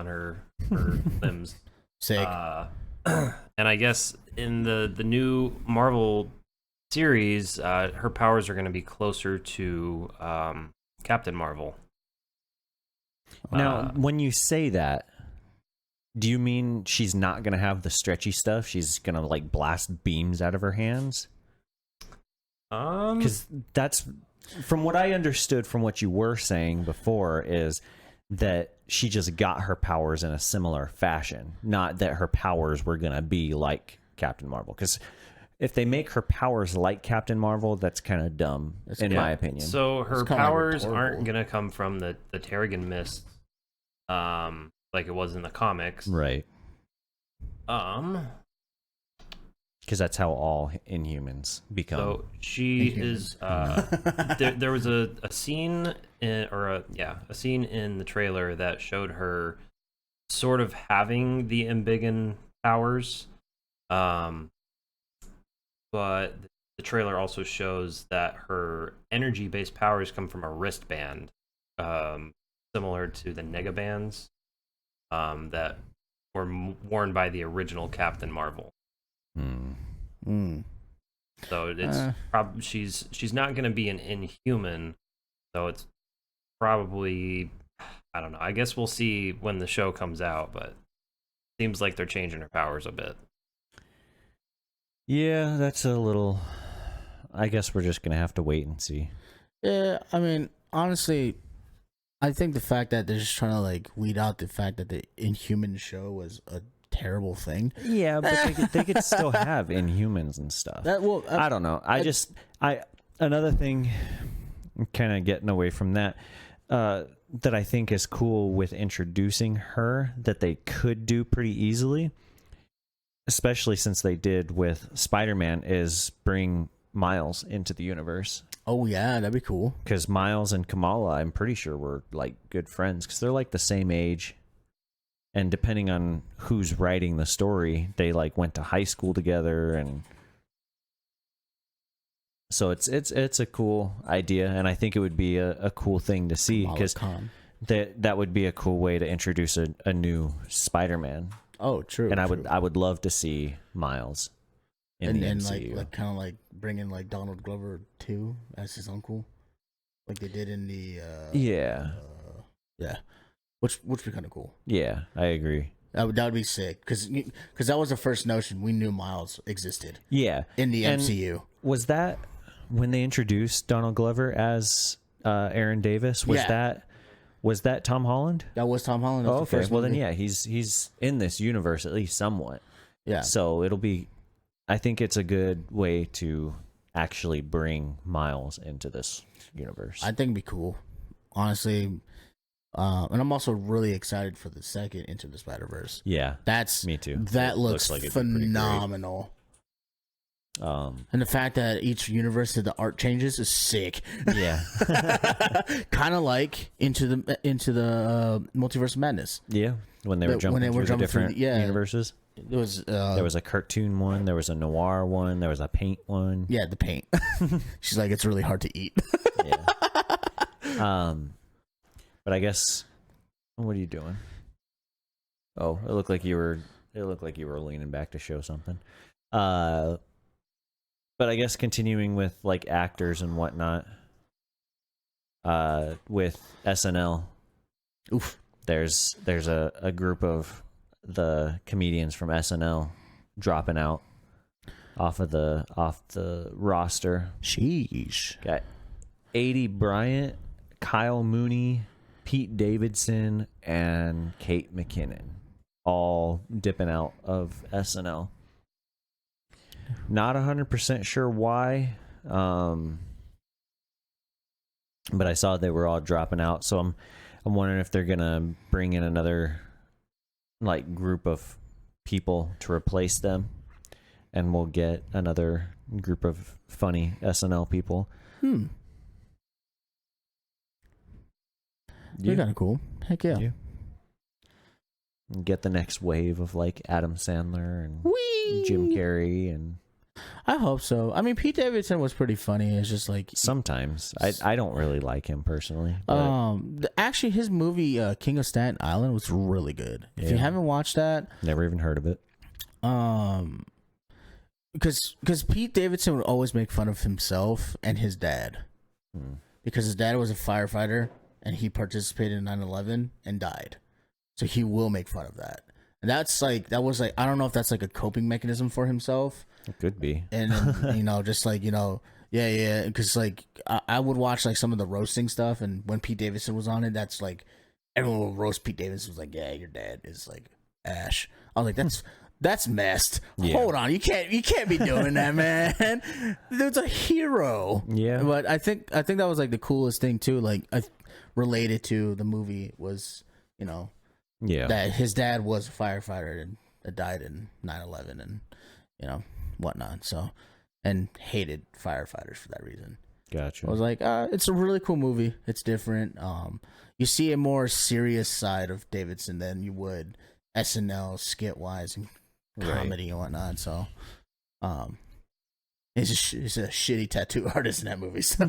on her limbs.
Sick.
And I guess in the new Marvel series, her powers are going to be closer to Captain Marvel.
Now, when you say that, do you mean she's not going to have the stretchy stuff? She's going to like blast beams out of her hands? Because that's, from what I understood from what you were saying before, is that she just got her powers in a similar fashion, not that her powers were going to be like Captain Marvel. Because if they make her powers like Captain Marvel, that's kind of dumb, in my opinion.
So her
It's kinda like
powers
Portal.
aren't going to come from the Terrigen Mist, like it was in the comics.
Right. Because that's how all Inhumans become.
So she is. There was a scene a scene in the trailer that showed her sort of having the Embiggen powers, but the trailer also shows that her energy-based powers come from a wristband, similar to the Negabands that were worn by the original Captain Marvel. So it's she's not going to be an Inhuman, so it's probably, I don't know. I guess we'll see when the show comes out, but it seems like they're changing her powers a bit.
Yeah, that's a little. I guess we're just gonna have to wait and see.
Yeah, I mean, honestly, I think the fact that they're just trying to like weed out the fact that the Inhuman show was a terrible thing.
Yeah, but they could still have Inhumans and stuff. I don't know. Another thing, kind of getting away from that, that I think is cool with introducing her, that they could do pretty easily, especially since they did with Spider-Man, is bring Miles into the universe.
Oh yeah, that'd be cool.
Because Miles and Kamala, I'm pretty sure, were like good friends because they're like the same age. And depending on who's writing the story, they like went to high school together, and so it's a cool idea, and I think it would be a cool thing to see, because that would be a cool way to introduce a new Spider-Man.
Oh, true.
And
true.
I would love to see Miles in the MCU.
like kind of like bring in like Donald Glover too as his uncle, like they did in the yeah, which would be kind of cool.
Yeah, I agree.
That would be sick because that was the first notion we knew Miles existed.
Yeah,
in the
and
MCU.
Was that when they introduced Donald Glover as Aaron Davis? Was that Tom Holland?
That was Tom Holland.
Oh, okay. Well, then, yeah, he's in this universe at least somewhat.
Yeah.
So it'll be. I think it's a good way to actually bring Miles into this universe.
I think it'd be cool, honestly. And I'm also really excited for the second Into the Spider-Verse.
Yeah,
that's
me too.
That looks like phenomenal. And the fact that each universe that the art changes is sick.
Yeah,
kind of like into the Multiverse of Madness.
Yeah, when they were jumping through the different universes.
It was
there was a cartoon one, there was a noir one, there was a paint one.
Yeah, the paint. She's like, it's really hard to eat.
Yeah. But I guess, what are you doing? Oh, it looked like you were leaning back to show something. But I guess continuing with like actors and whatnot, with SNL,
oof,
there's a group of the comedians from SNL dropping out off the roster.
Sheesh.
Got Aidy Bryant, Kyle Mooney, Pete Davidson, and Kate McKinnon, all dipping out of SNL. Not 100% sure why, but I saw they were all dropping out. So I'm wondering if they're gonna bring in another like group of people to replace them, and we'll get another group of funny SNL people.
You're kind of cool. Heck yeah.
Get the next wave of like Adam Sandler and Jim Carrey, and
I hope so. I mean, Pete Davidson was pretty funny. It's just like
sometimes I don't really like him personally.
Actually, his movie King of Staten Island was really good. If you haven't watched that,
never even heard of it.
Because Pete Davidson would always make fun of himself and his dad, because his dad was a firefighter and he participated in 9/11 and died. So he will make fun of that. And that was I don't know if that's like a coping mechanism for himself.
It could be.
And just like, yeah. Because like I would watch like some of the roasting stuff, and when Pete Davidson was on it, that's like everyone would roast Pete Davidson. Was like, yeah, your dad is like Ash. I was like, that's messed. Yeah. Hold on, you can't be doing that, man. Dude's a hero.
Yeah.
But I think that was like the coolest thing too. Like related to the movie was, that his dad was a firefighter and that died in 9/11 and whatnot. So, and hated firefighters for that reason.
Gotcha.
I was like, it's a really cool movie. It's different. You see a more serious side of Davidson than you would SNL skit wise and comedy and whatnot. So, he's a shitty tattoo artist in that movie. So.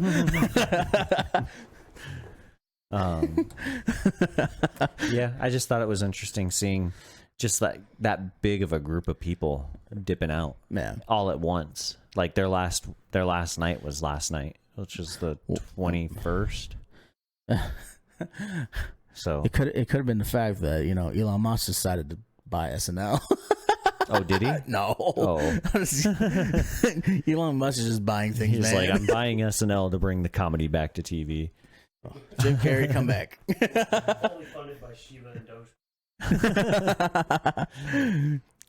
Yeah, I just thought it was interesting seeing just that big of a group of people dipping out, all at once. Like their last night was last night, which is the 21st. So
it could have been the fact that Elon Musk decided to buy SNL.
Oh, did he?
No.
Oh.
Elon Musk is just buying things.
He's like, I'm buying SNL to bring the comedy back to TV.
Jim Carrey, come back.
Fully funded by Shiba and Doge.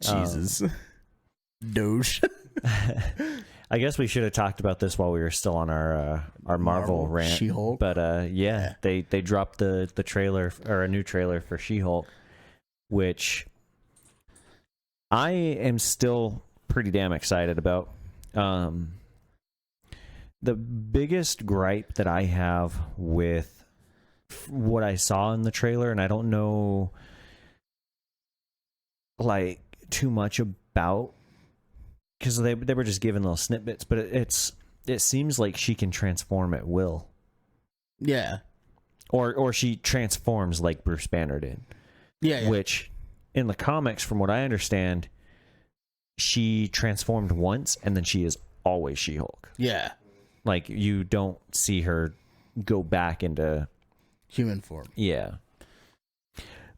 Jesus. Doge.
I guess we should have talked about this while we were still on our Marvel rant.
She-Hulk.
But they dropped the trailer, or a new trailer for She-Hulk, which I am still pretty damn excited about. The biggest gripe that I have with what I saw in the trailer, and I don't know like too much about, because they were just giving little snippets, but it seems like she can transform at will.
Yeah.
or she transforms like Bruce Banner did.
Yeah.
Which, in the comics, from what I understand, she transformed once and then she is always She-Hulk.
Yeah.
Like, you don't see her go back into
human form.
Yeah.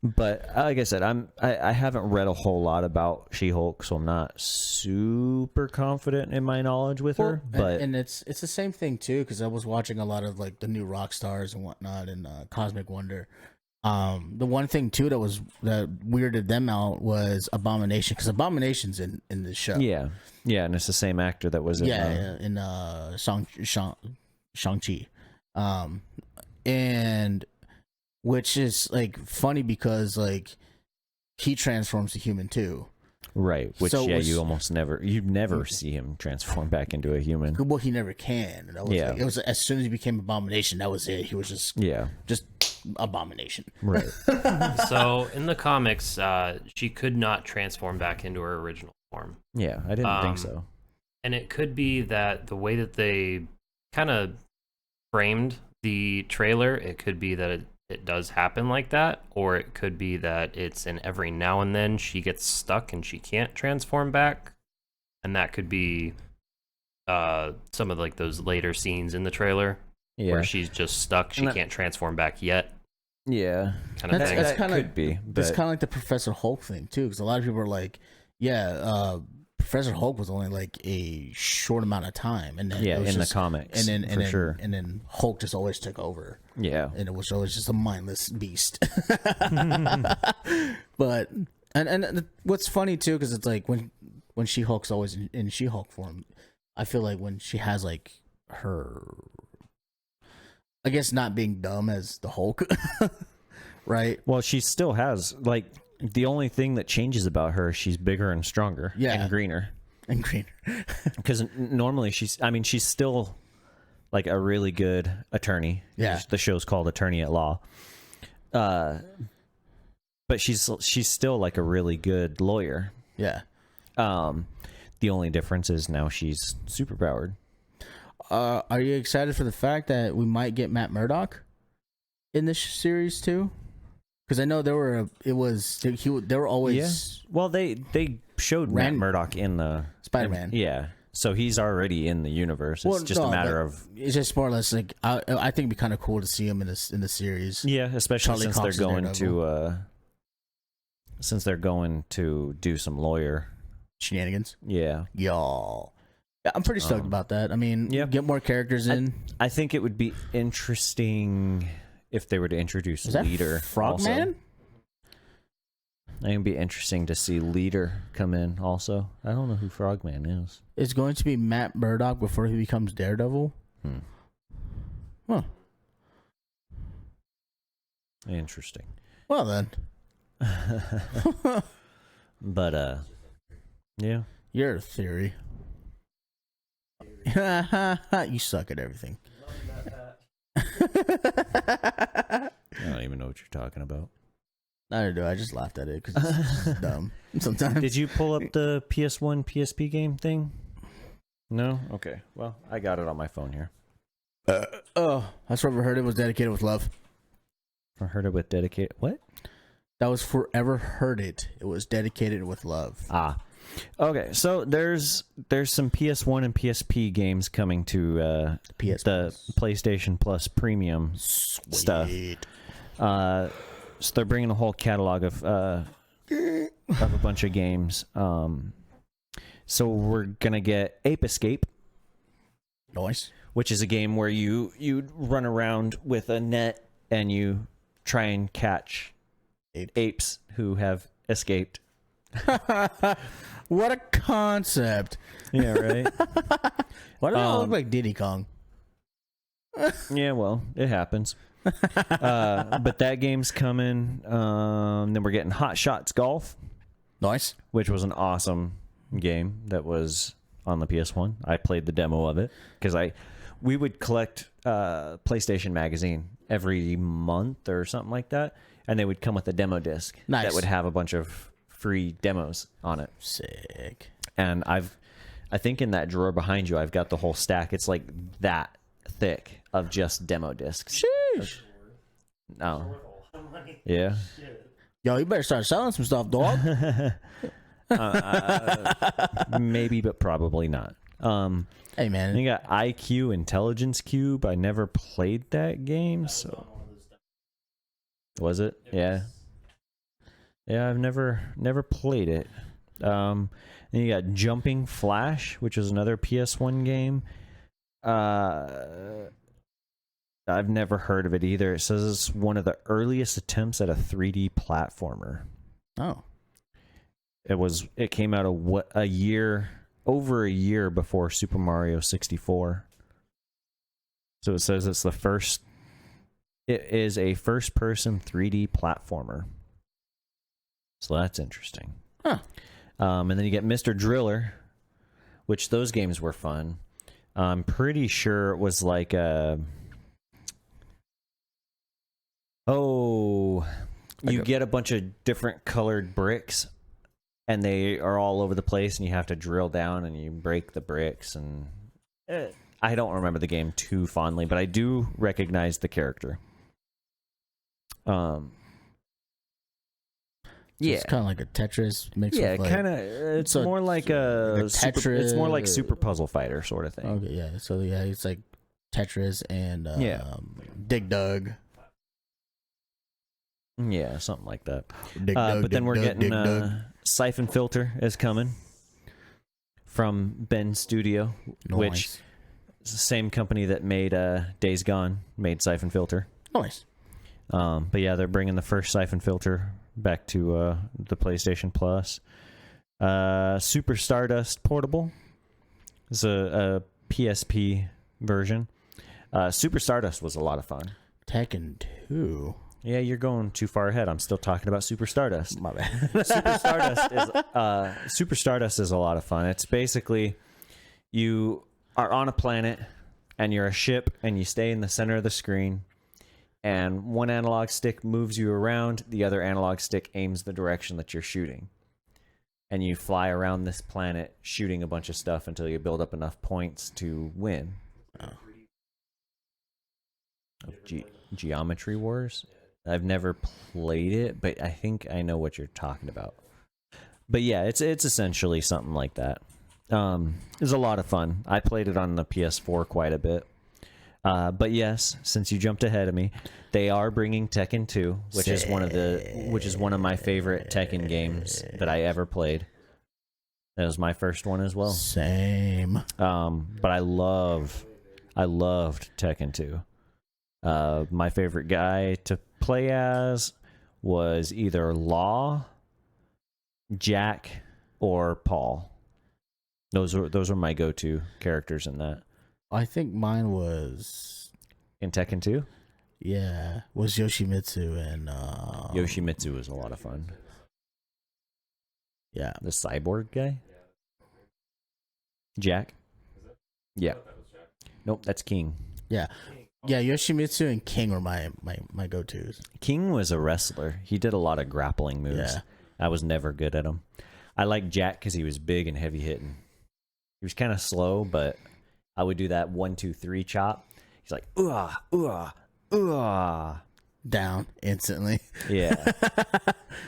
But like I said, I haven't read a whole lot about She-Hulk, so I'm not super confident in my knowledge with her. But
and it's the same thing too, because I was watching a lot of like the new rock stars and whatnot, and Cosmic Wonder. The one thing too that weirded them out was Abomination, because Abomination's in this show.
Yeah, and it's the same actor that was in
Shang-Chi, and which is like funny because like he transforms to human too.
Right, which
So
you almost never see him transform back into a human.
Well, he never can. That was like, it was as soon as he became Abomination, that was it. He was just Abomination.
Right.
So in the comics, she could not transform back into her original form.
Yeah, I didn't think so.
And it could be that the way that they kind of framed the trailer, it could be that it does happen like that, or it could be that it's in every now and then she gets stuck and she can't transform back, and that could be some of like those later scenes in the trailer where she's just stuck, she can't transform back yet.
Yeah,
kind of thing.
That could be.
It's kind of like the Professor Hulk thing too, because a lot of people are like, Professor Hulk was only like a short amount of time, and then
in the comics,
and then Hulk just always took over.
Yeah,
and it was always just a mindless beast. But and what's funny too, because it's like when She-Hulk's always in She-Hulk form, I feel like when she has like her, I guess, not being dumb as the Hulk, right?
Well, she still has like. The only thing that changes about her, she's bigger and stronger, and greener. Because normally she's still like a really good attorney.
Yeah,
the show's called Attorney at Law. But she's still like a really good lawyer.
Yeah.
The only difference is now she's superpowered.
Are you excited for the fact that we might get Matt Murdock in this series too? Because I know they were always...
Yeah. Well, they showed Matt Murdock in the...
Spider-Man.
Yeah. So he's already in the universe. It's just a matter of...
It's just more or less like... I think it'd be kind of cool to see him in the series.
Yeah, especially since they're going to do some lawyer...
shenanigans.
Yeah.
Y'all. Yeah, I'm pretty stoked about that. I mean, get more characters in.
I think it would be interesting... if they were to introduce Leader.
Frogman?
I think it'd be interesting to see Leader come in also. I don't know who Frogman is.
It's going to be Matt Murdock before he becomes Daredevil. Huh.
Interesting.
Well then.
But yeah.
Your theory. You suck at everything.
I don't even know what you're talking about.
Neither do I. Just laughed at it because it's dumb sometimes.
Did you pull up the PS1 PSP game thing? No? Okay. Well, I got it on my phone here.
That's Forever Heard It was dedicated with love.
I heard it with dedicated... What?
That was Forever Heard It. It was dedicated with love.
Ah. Okay, so there's some PS1 and PSP games coming to the PlayStation Plus Premium stuff. So they're bringing a whole catalog of a bunch of games. So we're gonna get Ape Escape.
Nice.
Which is a game where you run around with a net and you try and catch apes who have escaped.
What a concept.
Yeah, right?
Why do they all look like Diddy Kong?
Yeah, well, it happens. But that game's coming. Then we're getting Hot Shots Golf.
Nice.
Which was an awesome game that was on the PS1. I played the demo of it because we would collect PlayStation Magazine every month or something like that, and they would come with a demo disc that would have a bunch of free demos on it.
Sick.
And I think in that drawer behind you, I've got the whole stack. It's like that thick of just demo discs.
Sheesh.
No. Yeah.
Yo, you better start selling some stuff, dog.
Maybe, but probably not.
Hey, man.
You got IQ Intelligence Cube. I never played that game, so was it? Yeah. Yeah, I've never played it. And you got Jumping Flash, which is another PS1 game. I've never heard of it either. It says it's one of the earliest attempts at a 3D platformer.
Oh.
It came out over a year before Super Mario 64. So it says it is a first-person 3D platformer. So that's interesting.
Huh.
And then you get Mr. Driller, which those games were fun. I'm pretty sure it was like you get a bunch of different colored bricks, and they are all over the place, and you have to drill down, and you break the bricks. And I don't remember the game too fondly, but I do recognize the character.
It's kind of like a Tetris mix.
Yeah,
with like,
kind of. It's more like a
Tetris.
It's more like Super Puzzle Fighter sort of thing.
Okay, yeah. So yeah, it's like Tetris and Dig Dug.
Yeah, something like that.
But
then we're getting Siphon Filter is coming from Ben Studio, which is the same company that made Days Gone, made Siphon Filter.
Nice.
But yeah, they're bringing the first Siphon Filter back to the PlayStation Plus. Super Stardust Portable is a PSP version. Super Stardust was a lot of fun.
Tekken 2.
Yeah, you're going too far ahead. I'm still talking about Super Stardust.
My bad.
Super Stardust is a lot of fun. It's basically you are on a planet and you're a ship and you stay in the center of the screen, and one analog stick moves you around, the other analog stick aims the direction that you're shooting. And you fly around this planet shooting a bunch of stuff until you build up enough points to win. Geometry Wars? I've never played it, but I think I know what you're talking about. But yeah, it's essentially something like that. It was a lot of fun. I played it on the PS4 quite a bit. But yes, since you jumped ahead of me, they are bringing Tekken 2, which is one of my favorite Tekken games that I ever played. That was my first one as well.
Same.
But I loved Tekken 2. My favorite guy to play as was either Law, Jack, or Paul. Those were my go-to characters in that.
I think mine was
in Tekken 2.
Yeah, was Yoshimitsu and
Yoshimitsu was a lot of fun.
Yeah,
the cyborg guy. Jack. Yeah. Nope, that's King.
Yeah. Yeah, Yoshimitsu and King were my go-tos.
King was a wrestler. He did a lot of grappling moves.
Yeah.
I was never good at him. I liked Jack because he was big and heavy hitting. He was kind of slow, but I would do that 1, 2, 3 chop. He's like,
down instantly.
Yeah.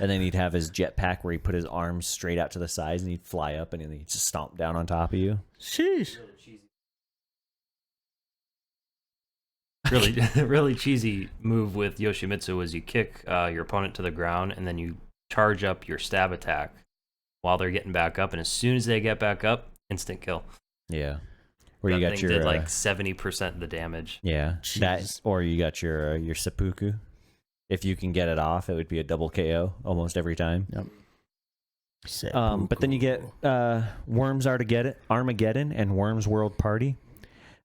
And then he'd have his jetpack where he put his arms straight out to the sides and he'd fly up and he'd just stomp down on top of you.
Sheesh.
Really cheesy move with Yoshimitsu was you kick your opponent to the ground and then you charge up your stab attack while they're getting back up, and as soon as they get back up, instant kill.
Yeah. Where
that
you got
thing
your
did like 70% of the damage.
Yeah. That, or you got your seppuku. If you can get it off, it would be a double KO almost every time.
Yep.
But then you get Worms Armageddon and Worms World Party.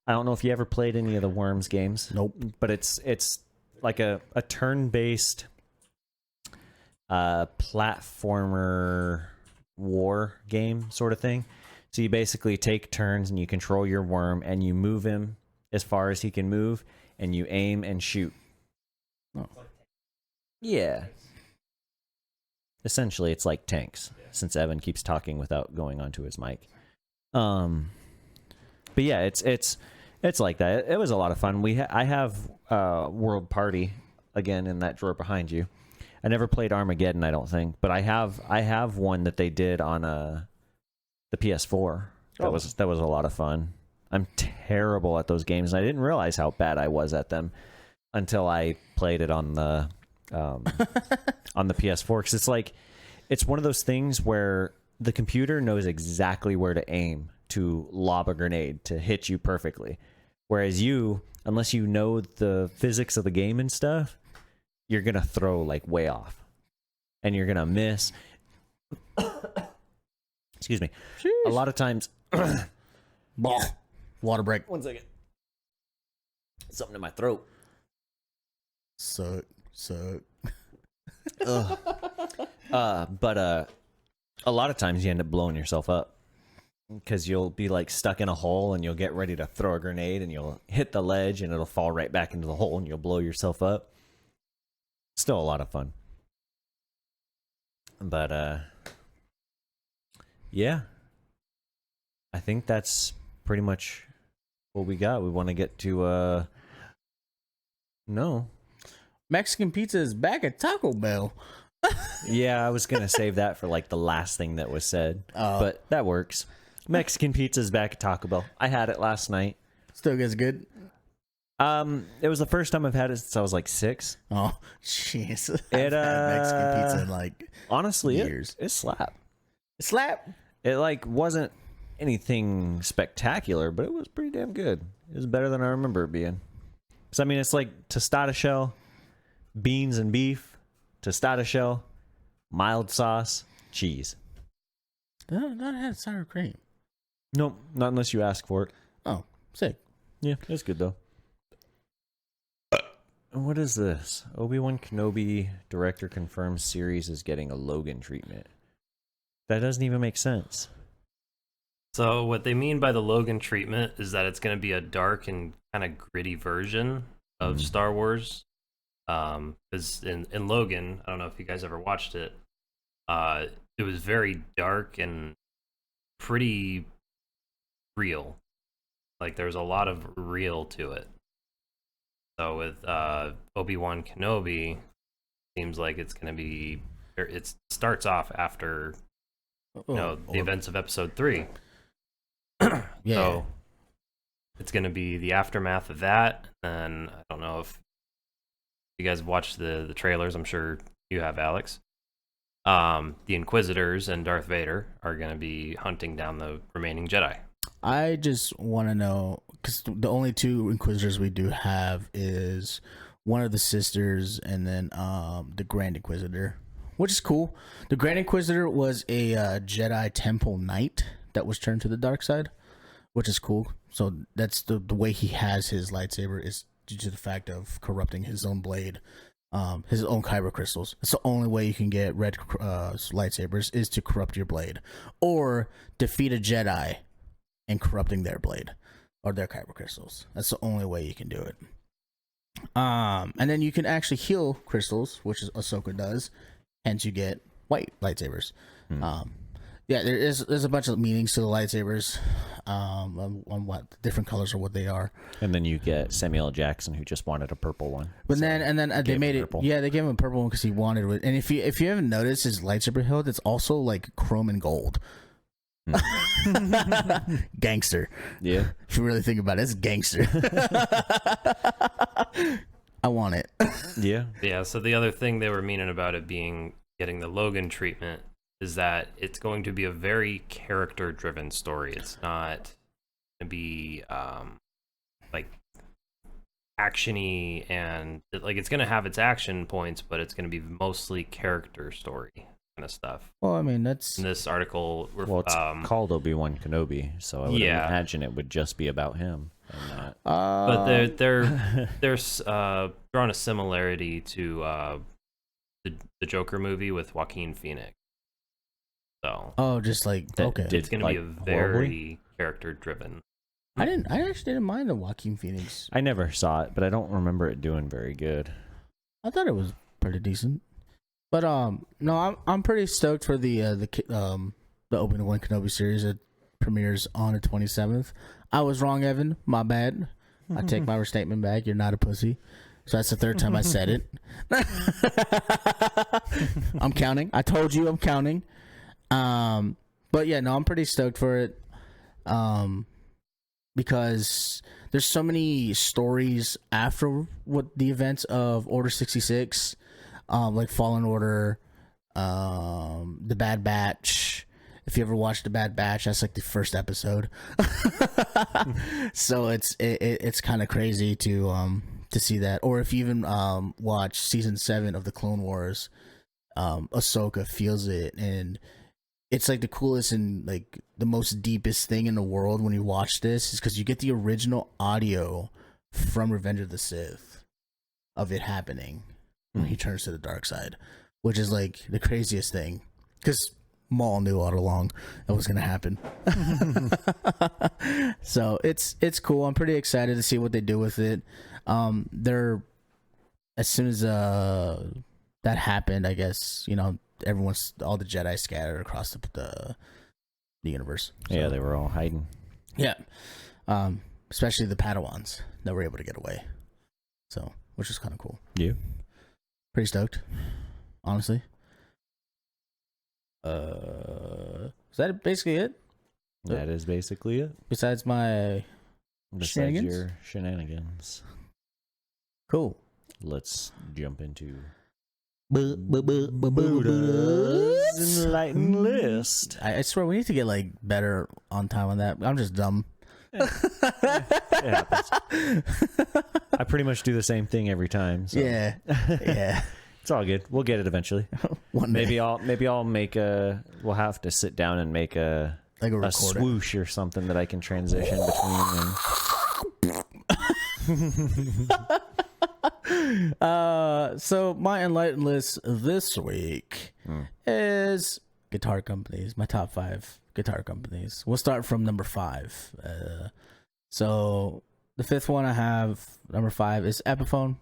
I don't know if you ever played any of the Worms games.
Nope.
But it's like a turn-based platformer war game sort of thing. So you basically take turns and you control your worm and you move him as far as he can move and you aim and shoot.
Oh.
Yeah. Essentially, it's like tanks, since Evan keeps talking without going onto his mic. But yeah, it's like that. It was a lot of fun. I have World Party again in that drawer behind you. I never played Armageddon, I don't think, but I have one that they did on the PS4. That was a lot of fun. I'm terrible at those games, and I didn't realize how bad I was at them until I played it on the on the PS4. Because it's one of those things where the computer knows exactly where to aim to lob a grenade to hit you perfectly, whereas you, unless you know the physics of the game and stuff, you're gonna throw like way off, and you're gonna miss. Excuse me.
Jeez.
A lot of times.
Water break.
1 second. Something in my throat.
Suck.
But a lot of times you end up blowing yourself up because you'll be like stuck in a hole and you'll get ready to throw a grenade and you'll hit the ledge and it'll fall right back into the hole and you'll blow yourself up. Still a lot of fun. But yeah, I think that's pretty much what we got. We want to get to no.
Mexican pizza is back at Taco Bell.
Yeah, I was gonna save that for like the last thing that was said, but that works. Mexican pizza is back at Taco Bell. I had it last night.
Still gets good.
It was the first time I've had it since I was like 6.
Oh, jeez.
It
had Mexican pizza in like
honestly
years.
It slapped.
It slapped.
It like wasn't anything spectacular, but it was pretty damn good. It was better than I remember it being. So I mean, it's like tostada shell, beans and beef, tostada shell, mild sauce, cheese.
Not had sour cream.
Nope, not unless you ask for it.
Oh, sick.
Yeah, it's good though. What is this? Obi-Wan Kenobi director confirms series is getting a Logan treatment. That doesn't even make sense.
So what they mean by the Logan treatment is that it's going to be a dark and kind of gritty version of Star Wars. Because in Logan, I don't know if you guys ever watched it. It was very dark and pretty real. Like there's a lot of real to it. So with Obi-Wan Kenobi, seems like it's going to be. It starts off after the events of Episode 3.
Yeah.
So it's going to be the aftermath of that. And I don't know if you guys have watched the trailers. I'm sure you have, Alex. The Inquisitors and Darth Vader are going to be hunting down the remaining Jedi.
I just want to know, because the only 2 Inquisitors we do have is one of the sisters and then the Grand Inquisitor, which is cool. The Grand Inquisitor was a Jedi Temple Knight that was turned to the dark side, which is cool. So that's the way he has his lightsaber is due to the fact of corrupting his own blade, his own kyber crystals. It's the only way you can get red lightsabers is to corrupt your blade or defeat a Jedi and corrupting their blade or their kyber crystals. That's the only way you can do it. And then you can actually heal crystals, which is Ahsoka does, hence you get white lightsabers. Yeah, there's a bunch of meanings to the lightsabers, on what different colors or what they are.
And then you get Samuel L. Jackson, who just wanted a purple one.
But then they made it. Purple. Yeah, they gave him a purple one because he wanted it. And if you haven't noticed his lightsaber hilt, it's also like chrome and gold. Gangster.
Yeah.
If you really think about it, it's gangster. I want it.
Yeah.
Yeah, so the other thing they were meaning about it getting the Logan treatment is that it's going to be a very character-driven story. It's not going to be like actiony and like it's going to have its action points, but it's going to be mostly character story kind of stuff.
Well, I mean, that's
in this article.
Well, it's called Obi-Wan Kenobi, so I would imagine it would just be about him. And that.
But they're drawing a similarity to the Joker movie with Joaquin Phoenix. So
just like
it's going to be a very
horribly?
character-driven.
I actually didn't mind the Joaquin Phoenix.
I never saw it, but I don't remember it doing very good.
I thought it was pretty decent. But no, I'm pretty stoked for the Obi-Wan Kenobi series that premieres on the 27th. I was wrong, Evan. My bad. I take my statement back. You're not a pussy. So that's the third time I said it. I'm counting. I told you I'm counting. But yeah, no, I'm pretty stoked for it. Because there's so many stories after what the events of Order 66, like Fallen Order, The Bad Batch. If you ever watched The Bad Batch, that's like the first episode. So it's kind of crazy to see that. Or if you even watch season 7 of the Clone Wars, Ahsoka feels it, and it's like the coolest and like the most deepest thing in the world when you watch this is because you get the original audio from Revenge of the Sith of it happening when he turns to the dark side, which is like the craziest thing because Maul knew all along that was going to happen. So it's cool. I'm pretty excited to see what they do with it. They're as soon as that happened, I guess, you know, all the Jedi scattered across the universe. So,
yeah, they were all hiding.
Yeah. Especially the Padawans that were able to get away. So, which is kind of cool.
Yeah.
Pretty stoked, honestly. Is that basically it?
That is basically it.
Besides my shenanigans?
Your shenanigans.
Cool.
Let's jump into
Buddha's
Enlightened List.
I swear we need to get like better on time on that. I'm just dumb.
It happens. I pretty much do the same thing every time. So.
Yeah.
It's all good. We'll get it eventually.
One day.
Maybe I'll make a. We'll have to sit down and make a swoosh or something that I can transition between.
So my enlightened list this week is guitar companies. My top 5 guitar companies. We'll start from number 5. So the 5th one I have, number 5, is Epiphone.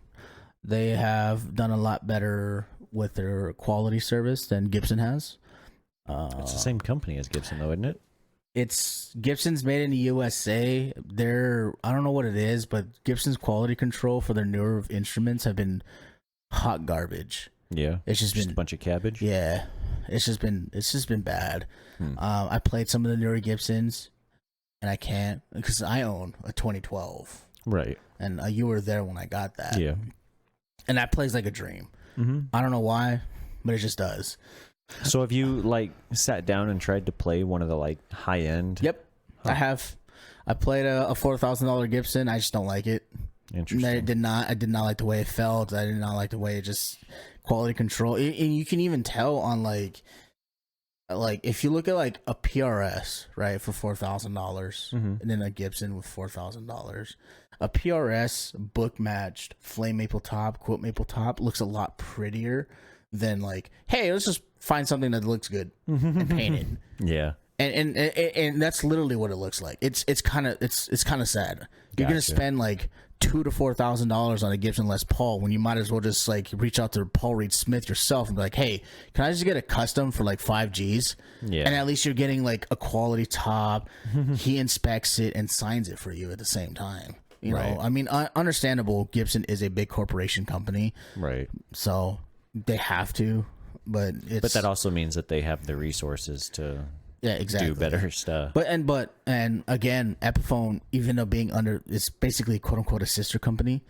They have done a lot better with their quality service than Gibson has.
It's the same company as Gibson, though, isn't it?
It's Gibson's made in the USA. I don't know what it is, but Gibson's quality control for their newer instruments have been hot garbage.
Yeah,
it's just been
a bunch of cabbage.
Yeah, it's just been bad. I played some of the newer Gibsons, and I can't because I own a 2012.
Right,
and you were there when I got that.
Yeah,
and that plays like a dream. I don't know why, but it just does.
So have you like sat down and tried to play one of the like high end?
Yep, I have. I played a $4,000 Gibson. I just don't like it.
Interesting.
I did not like the way it felt. I did not like the way it just quality control. And you can even tell on like if you look at like a PRS, right, for $4,000, and then a Gibson with $4,000. A PRS book matched flame maple top, quote maple top looks a lot prettier than like, hey, let's just find something that looks good and paint it.
Yeah.
And that's literally what it looks like. It's kind of sad. You're gonna spend like $2,000 to $4,000 on a Gibson Les Paul when you might as well just like reach out to Paul Reed Smith yourself and be like, hey, can I just get a custom for like 5 G's?
Yeah.
And at least you're getting like a quality top. He inspects it and signs it for you at the same time. You know, I mean, understandable. Gibson is a big corporation company,
right?
So they have to, but
that also means that they have the resources to
do
better stuff.
But again, Epiphone, even though being under, it's basically quote unquote a sister company.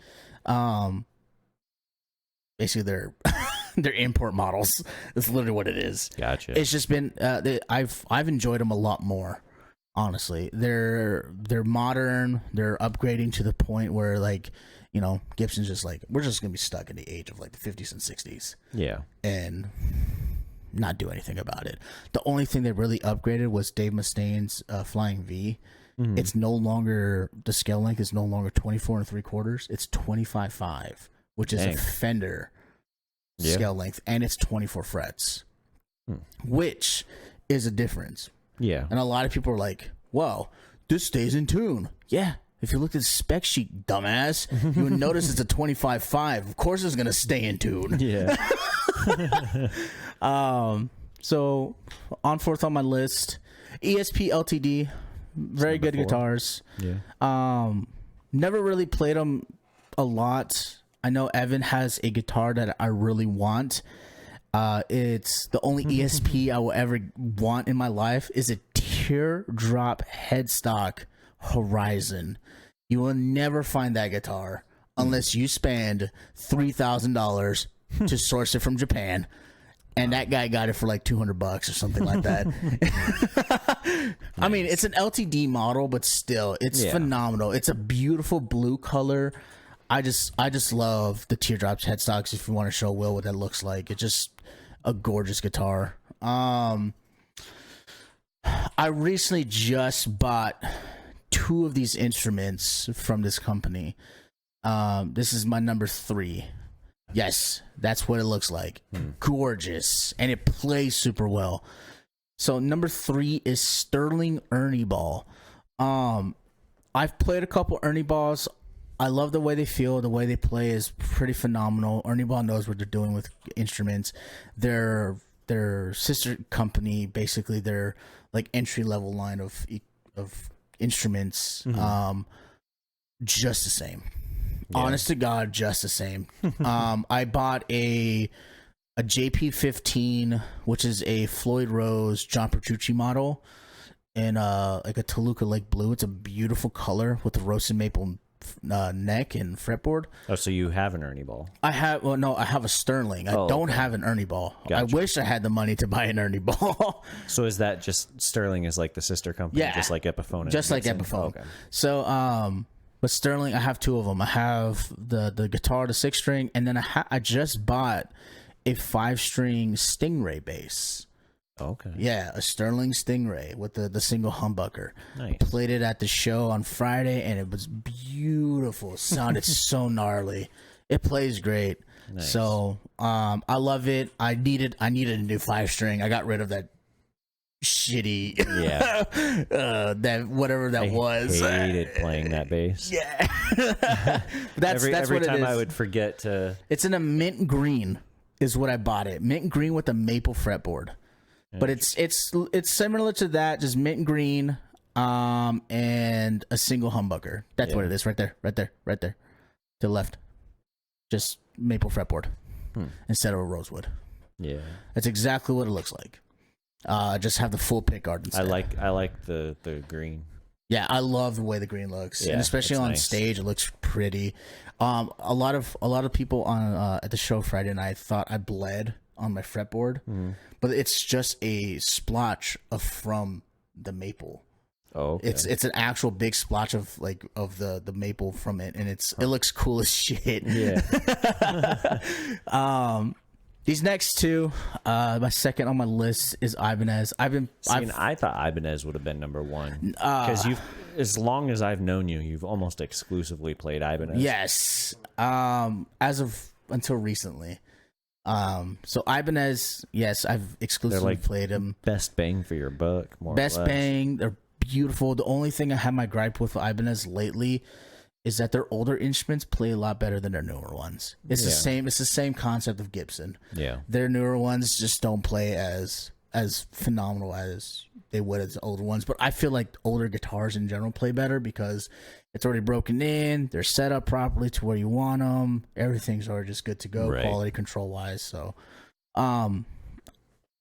Basically they're they're import models. That's literally what it is.
Gotcha.
It's just been I've enjoyed them a lot more. Honestly, they're modern. They're upgrading to the point where like, you know, Gibson's just like, we're just gonna be stuck in the age of like the 50s and 60s. Yeah, and not do anything about it. The only thing they really upgraded was Dave Mustaine's Flying V. It's no longer, the scale length is no longer 24 3/4. It's 25/5, which is a Fender scale length, and it's 24 frets, which is a difference. Yeah. And a lot of people are like, wow, this stays in tune. Yeah. If you looked at the spec sheet, dumbass, you would notice it's a 25/5. Of course it's going to stay in tune. Yeah. So on 4th on my list, ESP LTD, very good guitars. Yeah. Never really played them a lot. I know Evan has a guitar that I really want. It's the only ESP I will ever want in my life is a teardrop headstock Horizon. You will never find that guitar unless you spend $3,000 to source it from Japan. And that guy got it for like $200 or something like that. I mean, it's an LTD model, but still, it's phenomenal. It's a beautiful blue color. I just love the teardrops headstocks. If you want to show Will what that looks like, it's just a gorgeous guitar. I recently just bought 2 of these instruments from this company. This is my number 3. Yes, that's what it looks like. Gorgeous. And it plays super well. So number 3 is Sterling Ernie Ball. I've played a couple Ernie Balls. I love the way they feel. The way they play is pretty phenomenal. Ernie Ball knows what they're doing with instruments. Their sister company, basically their like entry level line of instruments, just the same. Yeah. Honest to God, just the same. I bought a JP15, which is a Floyd Rose John Petrucci model, in like a Toluca Lake blue. It's a beautiful color with the roasted maple neck and fretboard.
Oh, so you have an Ernie Ball?
I have. Well, no, I have a Sterling. I don't have an Ernie Ball. Gotcha. I wish I had the money to buy an Ernie Ball.
So is that just Sterling is like the sister company, just like Epiphone?
Just like Epiphone. Oh, okay. So but Sterling, I have 2 of them. I have the guitar, the 6-string, and then I just bought a 5-string Stingray bass.
Okay.
Yeah, a Sterling Stingray with the single humbucker.
Nice.
Played it at the show on Friday, and it was beautiful. It sounded so gnarly. It plays great. Nice. So I love it. I needed a new 5-string. I got rid of that shitty that whatever that was.
I hated playing that bass.
Yeah. that's
every
what
time
it is.
I would forget to.
It's in a mint green is what I bought it. Mint green with a maple fretboard. But it's similar to that, just mint green and a single humbucker. That's what it is right there. To the left. Just maple fretboard instead of a rosewood. Yeah. That's exactly what it looks like. Just have the full pickguard instead.
I like the green.
Yeah, I love the way the green looks, and especially on stage, it looks pretty. A lot of people on at the show Friday night thought I bled on my fretboard, but it's just a splotch from the maple. Oh, okay. It's an actual big splotch of the maple from it, and it looks cool as shit. Yeah. These next 2, my second on my list is Ibanez. I
thought Ibanez would have been number 1 because as long as I've known you, you've almost exclusively played Ibanez.
Yes, until recently. So Ibanez, yes, I've exclusively played them.
Best bang for your buck, more
best
or less.
Bang. They're beautiful. The only thing I have my gripe with Ibanez lately is that their older instruments play a lot better than their newer ones. It's the same. It's the same concept of Gibson. Yeah, their newer ones just don't play as phenomenal as they would as the older ones. But I feel like older guitars in general play better because it's already broken in. They're set up properly to where you want them. Everything's already just good to go, quality control wise. So,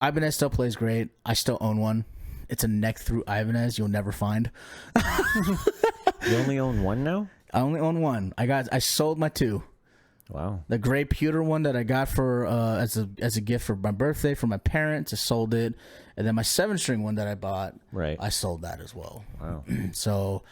Ibanez still plays great. I still own one. It's a neck through Ibanez you'll never find.
You only own one now?
I only own one. I sold my 2.
Wow.
The gray pewter one that I got for as a gift for my birthday from my parents, I sold it, and then my 7-string one that I bought, I sold that as well. Wow. So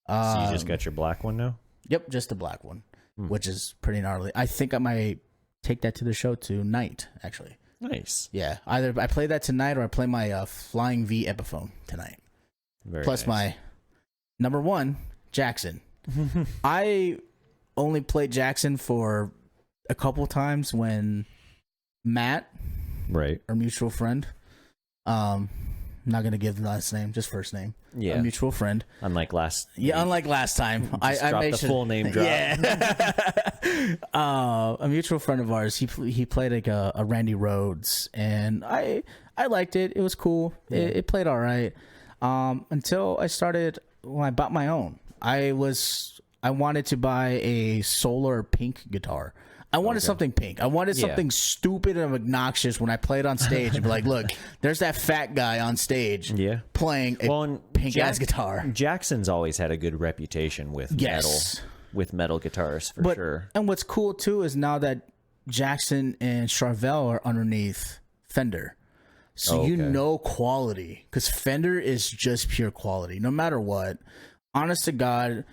you just got your black one now?
Yep, just the black one, which is pretty gnarly. I think I might take that to the show tonight, actually.
Nice.
Yeah, either I play that tonight or I play my Flying V Epiphone tonight.
Very
Plus
nice.
My number 1, Jackson. I only played Jackson for a couple times when Matt, our mutual friend, not gonna give the last name, just first name. Yeah, a mutual friend.
Unlike last
time, I made
the full name drop.
Yeah, a mutual friend of ours. He played like a Randy Rhoads, and I liked it. It was cool. Yeah. It played all right. Until I started when I bought my own. I was I wanted to buy a solar pink guitar. I wanted something pink. I wanted something stupid and obnoxious when I played on stage and be like, look, there's that fat guy on stage playing a pink-ass guitar.
Jackson's always had a good reputation with metal guitars, for sure.
And what's cool, too, is now that Jackson and Charvel are underneath Fender. So you know quality. Because Fender is just pure quality. No matter what. Honest to God,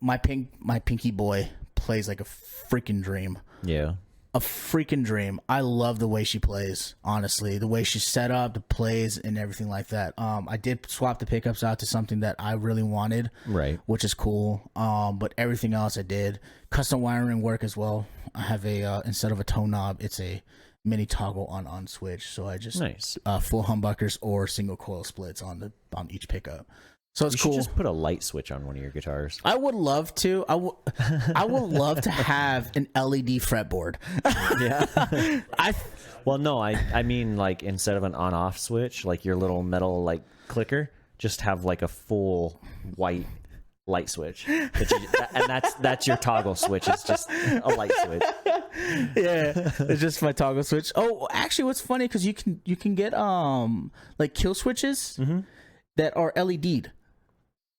my pinky boy plays like a freaking dream.
Yeah.
A freaking dream. I love the way she plays, honestly. The way she's set up, the plays, and everything like that. I did swap the pickups out to something that I really wanted. Right. Which is cool. But everything else I did. Custom wiring work as well. I have a, instead of a tone knob, it's a mini toggle on switch. So I just, full humbuckers or single coil splits on each pickup. So it's cool.
You should just put a light switch on one of your guitars.
I would love to. I would love to have an LED fretboard.
I mean, like, instead of an on-off switch, like your little metal like clicker, just have like a full white light switch, and that's your toggle switch. It's just a light switch.
Yeah, it's just my toggle switch. Oh, actually, what's funny because you can get like kill switches that are LED'd.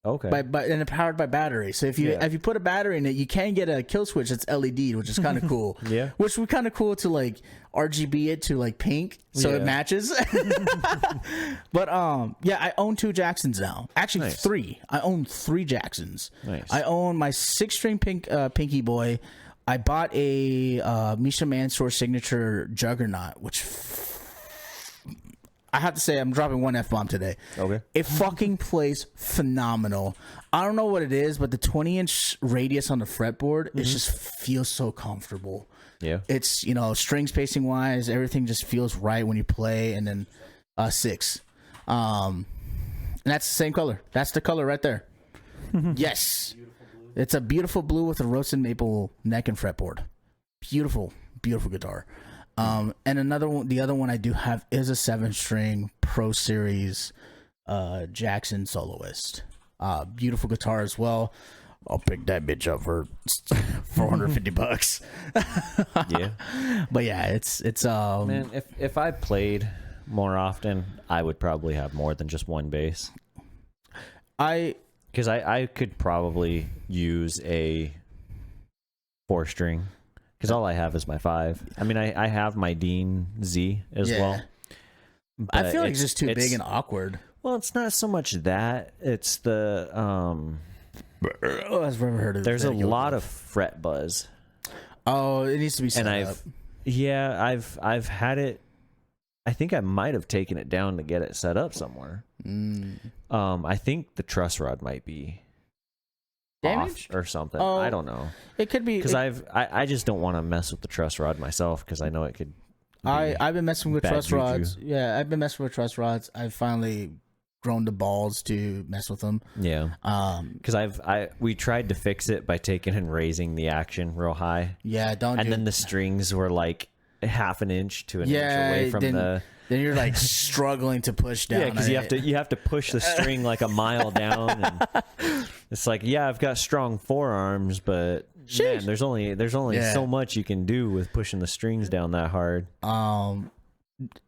Okay.
And they're powered by battery. So if you put a battery in it, you can get a kill switch that's LED, which is kind of cool.
Yeah.
Which would kind of cool to like RGB it to like pink, so it matches. But I own 2 Jacksons now. Actually, 3. I own 3 Jacksons. Nice. I own my 6-string Pinky Boy. I bought a Misha Mansour signature Juggernaut, which I have to say, I'm dropping one F-bomb today.
Okay.
It fucking plays phenomenal. I don't know what it is, but the 20-inch radius on the fretboard, it just feels so comfortable.
Yeah.
It's, string spacing wise, everything just feels right when you play. And then 6. And that's the same color. That's the color right there. Yes. It's a beautiful blue with a roasted maple neck and fretboard. Beautiful, beautiful guitar. And the other one I do have is a 7-string Pro Series Jackson Soloist. Beautiful guitar as well. I'll pick that bitch up for $450.
Yeah.
But yeah, it's
man, if I played more often, I would probably have more than just one bass. Because I could probably use a 4-string. Because all I have is my 5. I mean, I have my Dean Z as well.
I feel like it's just too big and awkward.
Well, it's not so much that. It's the...
I've never heard of it.
There's a lot of fret buzz.
Oh, it needs to be set up.
I've had it... I think I might have taken it down to get it set up somewhere. I think the truss rod might be...
damage
or something. I don't know.
It could be
because I just don't want to mess with the truss rod myself because I know it could.
I've been messing with truss
juju.
rods. Yeah, I've been messing with truss rods. I've finally grown the balls to mess with them.
Yeah. Because we tried to fix it by taking and raising the action real high.
Yeah,
and then the strings were like half an inch to an inch away from the.
Then you're like struggling to push down.
Yeah, because you have to push the string like a mile down, and it's like, I've got strong forearms, but man, there's only so much you can do with pushing the strings down that hard.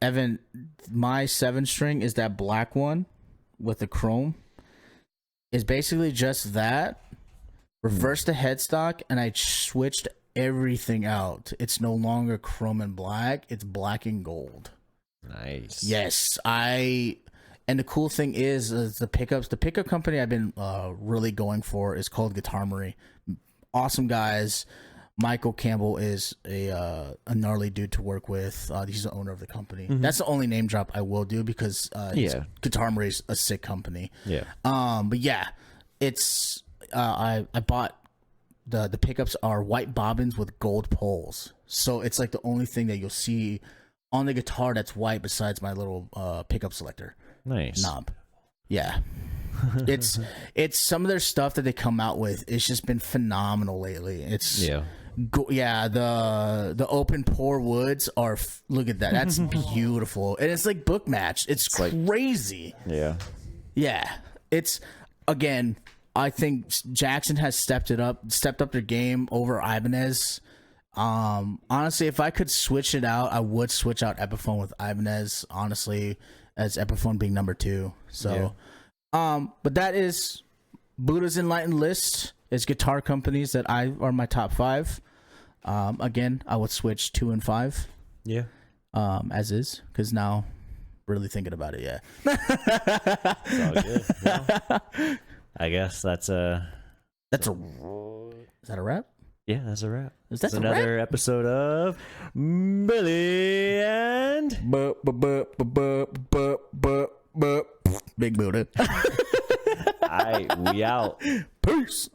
Evan, my 7-string is that black one with the chrome. Is basically just that. Reversed the headstock, and I switched everything out. It's no longer chrome and black; it's black and gold.
Nice.
Yes, and the cool thing is the pickups. The pickup company I've been really going for is called Guitarmery. Awesome guys. Michael Campbell is a gnarly dude to work with. He's the owner of the company. That's the only name drop I will do because Guitarmery is a sick company.
Yeah.
But yeah, it's I bought the pickups are white bobbins with gold poles, so it's like the only thing that you'll see on the guitar that's white besides my little pickup selector knob. Yeah. it's some of their stuff that they come out with. It's just been phenomenal lately. It's the open pore woods are look at that. That's beautiful. And it's like book matched. It's crazy.
Yeah.
Yeah. It's again, I think Jackson has stepped up their game over Ibanez. Honestly, if I could switch it out, I would switch out Epiphone with Ibanez, honestly, as Epiphone being number 2. So, but that is Buddha's Enlightened list is guitar companies that are my top 5. Again, I would switch 2 and 5.
Yeah.
As is, because now really thinking about it, yeah.
It's all good. Well, I guess is
that a wrap?
Yeah, that's a wrap.
Is that
It's another episode of Billy and
Big Buddha.
we out.
Peace.